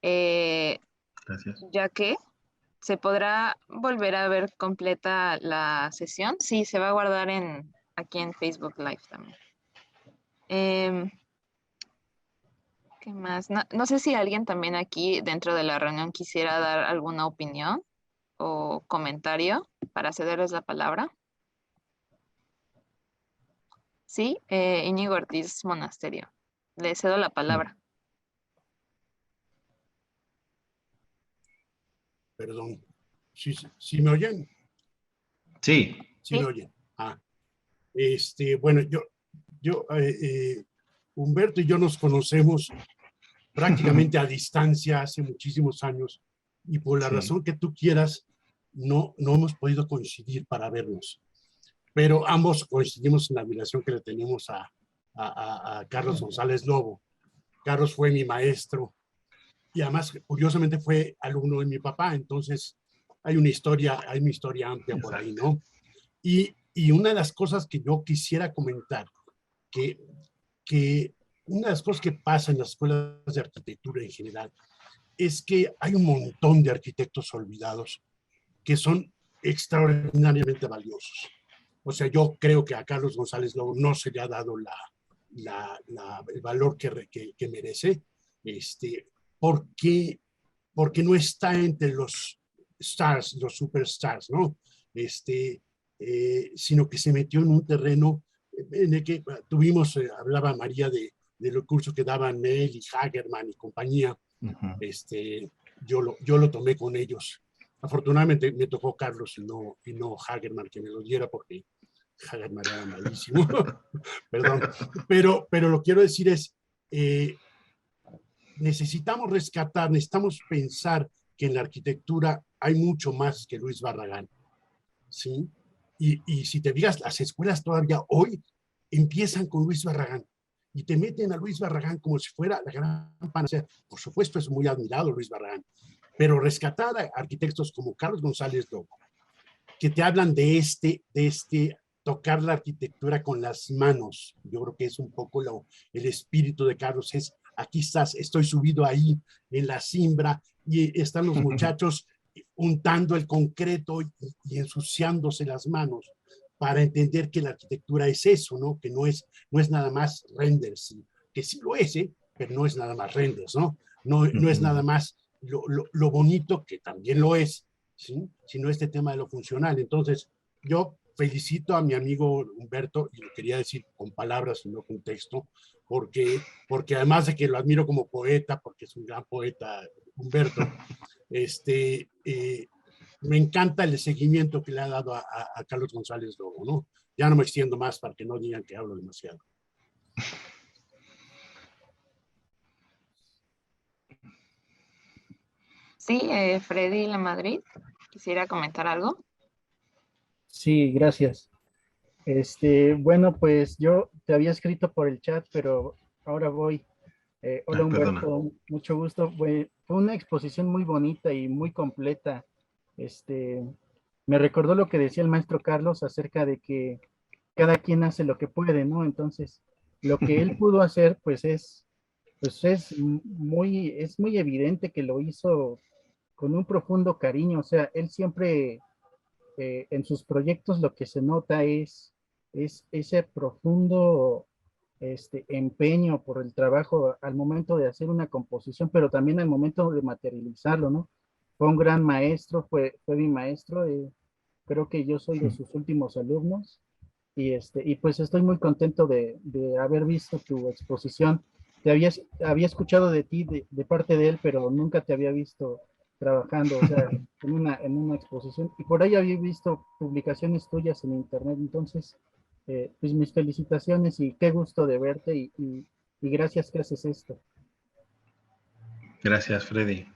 Gracias. Ya que se podrá volver a ver completa la sesión. Sí, se va a guardar aquí en Facebook Live también. ¿Qué más? No sé si alguien también aquí dentro de la reunión quisiera dar alguna opinión o comentario para cederles la palabra. Sí, Íñigo Ortiz Monasterio. Le cedo la palabra. Perdón. ¿Sí me oyen? Sí. Sí me oyen. Bueno, Humberto y yo nos conocemos prácticamente a distancia hace muchísimos años y por la razón que tú quieras, no hemos podido coincidir para vernos. Pero ambos coincidimos en la admiración que le tenemos a Carlos González Lobo. Carlos fue mi maestro y además, curiosamente, fue alumno de mi papá. Entonces, hay una historia amplia por ahí, ¿no? Y una de las cosas que yo quisiera comentar, que una de las cosas que pasa en las escuelas de arquitectura en general, es que hay un montón de arquitectos olvidados que son extraordinariamente valiosos. O sea, yo creo que a Carlos González Lobo no se le ha dado el valor que merece, porque no está entre los stars, los superstars, ¿no? Sino que se metió en un terreno en el que tuvimos, hablaba María de los cursos que daban Mel y Hagerman y compañía. Yo lo tomé con ellos. Afortunadamente me tocó Carlos y no Hagerman que me lo diera porque Hagerman era malísimo. Perdón. Pero lo que quiero decir es, necesitamos pensar que en la arquitectura hay mucho más que Luis Barragán, ¿sí? Y si te digas, las escuelas todavía hoy empiezan con Luis Barragán y te meten a Luis Barragán como si fuera la gran panacea. Por supuesto, es muy admirado Luis Barragán, pero rescatar a arquitectos como Carlos González Lobo, que te hablan de tocar la arquitectura con las manos. Yo creo que es un poco el espíritu de Carlos, es aquí estoy subido ahí en la cimbra y están los muchachos untando el concreto y ensuciándose las manos para entender que la arquitectura es eso, ¿no? Que no es nada más renders, que sí lo es, pero no es nada más renders, ¿no? No es nada más lo bonito, que también lo es, ¿sí? Sino este tema de lo funcional. Entonces, yo felicito a mi amigo Humberto, y lo quería decir con palabras y no con texto, porque además de que lo admiro como poeta, porque es un gran poeta, Humberto, me encanta el seguimiento que le ha dado a Carlos González Lobo, ¿no? Ya no me extiendo más para que no digan que hablo demasiado. Sí, Freddy La Madrid, ¿quisiera comentar algo? Sí, gracias. Bueno, pues yo te había escrito por el chat, pero ahora voy. Hola Humberto, mucho gusto. Fue una exposición muy bonita y muy completa. Me recordó lo que decía el maestro Carlos acerca de que cada quien hace lo que puede, ¿no? Entonces, lo que él pudo hacer, pues es muy evidente que lo hizo con un profundo cariño. O sea, él siempre en sus proyectos lo que se nota es ese profundo empeño por el trabajo al momento de hacer una composición, pero también al momento de materializarlo, ¿no? Fue un gran maestro, fue mi maestro, creo que yo soy de sus últimos alumnos, y pues estoy muy contento de haber visto tu exposición. Había escuchado de ti, de parte de él, pero nunca te había visto trabajando, o sea, en una exposición, y por ahí había visto publicaciones tuyas en internet. Entonces, pues mis felicitaciones y qué gusto de verte, y gracias que haces esto. Gracias, Freddy.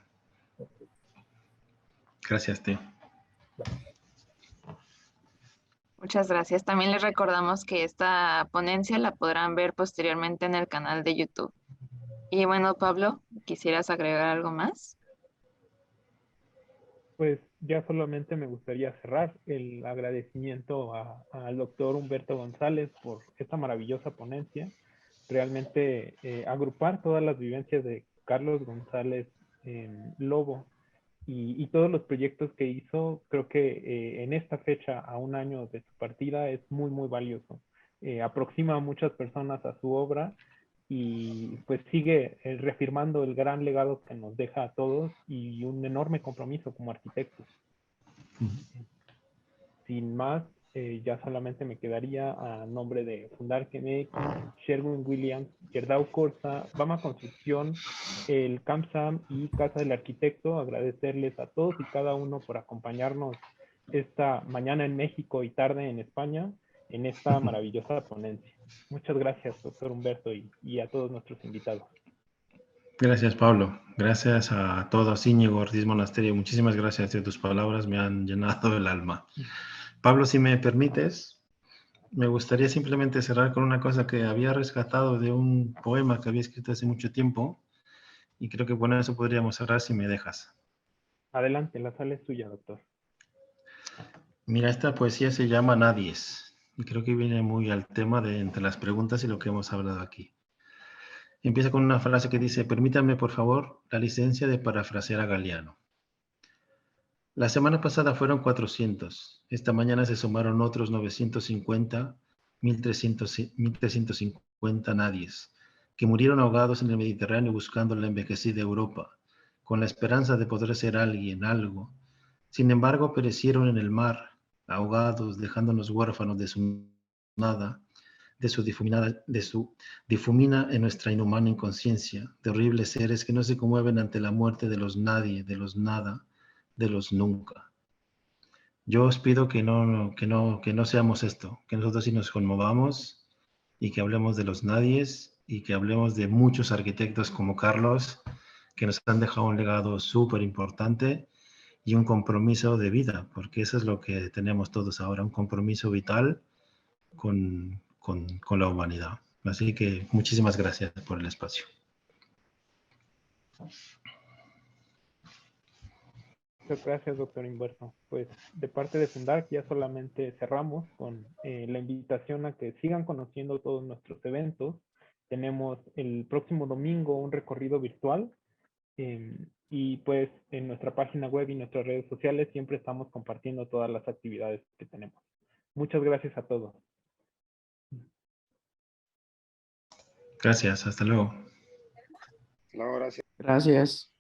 Gracias, tío. Muchas gracias. También les recordamos que esta ponencia la podrán ver posteriormente en el canal de YouTube. Y bueno, Pablo, ¿quisieras agregar algo más? Pues ya solamente me gustaría cerrar el agradecimiento al doctor Humberto González por esta maravillosa ponencia. Realmente agrupar todas las vivencias de Carlos González Lobo y todos los proyectos que hizo, creo que en esta fecha, a un año de su partida, es muy, muy valioso. Aproxima a muchas personas a su obra y pues sigue reafirmando el gran legado que nos deja a todos y un enorme compromiso como arquitectos. Sin más, ya solamente me quedaría a nombre de Fundar MX, Sherwin Williams, Gerdau Corsa, Bama Construcción, el CAMSAM y Casa del Arquitecto, agradecerles a todos y cada uno por acompañarnos esta mañana en México y tarde en España en esta maravillosa ponencia. Muchas gracias, doctor Humberto, y a todos nuestros invitados. Gracias, Pablo. Gracias a todos, Íñigo Ortiz Monasterio. Muchísimas gracias de tus palabras, me han llenado el alma. Pablo, si me permites, me gustaría simplemente cerrar con una cosa que había rescatado de un poema que había escrito hace mucho tiempo, y creo que con eso podríamos cerrar si me dejas. Adelante, la sala es tuya, doctor. Mira, esta poesía se llama Nadies, y creo que viene muy al tema de entre las preguntas y lo que hemos hablado aquí. Empieza con una frase que dice: permítanme, por favor, la licencia de parafrasear a Galeano. La semana pasada fueron 400. Esta mañana se sumaron otros 950, 1350 nadies, que murieron ahogados en el Mediterráneo buscando la envejecida Europa, con la esperanza de poder ser alguien, algo. Sin embargo, perecieron en el mar, ahogados, dejándonos huérfanos de su nada, de su difumina en nuestra inhumana inconsciencia, de horribles seres que no se conmueven ante la muerte de los nadie, de los nada, de los nunca. Yo os pido que no seamos esto, que nosotros sí nos conmovamos y que hablemos de los nadies y que hablemos de muchos arquitectos como Carlos, que nos han dejado un legado súper importante y un compromiso de vida, porque eso es lo que tenemos todos ahora, un compromiso vital con la humanidad. Así que muchísimas gracias por el espacio. Muchas gracias, doctor Humberto. Pues de parte de Fundar ya solamente cerramos con la invitación a que sigan conociendo todos nuestros eventos. Tenemos el próximo domingo un recorrido virtual y pues en nuestra página web y nuestras redes sociales siempre estamos compartiendo todas las actividades que tenemos. Muchas gracias a todos. Gracias, hasta luego. No, gracias. Gracias.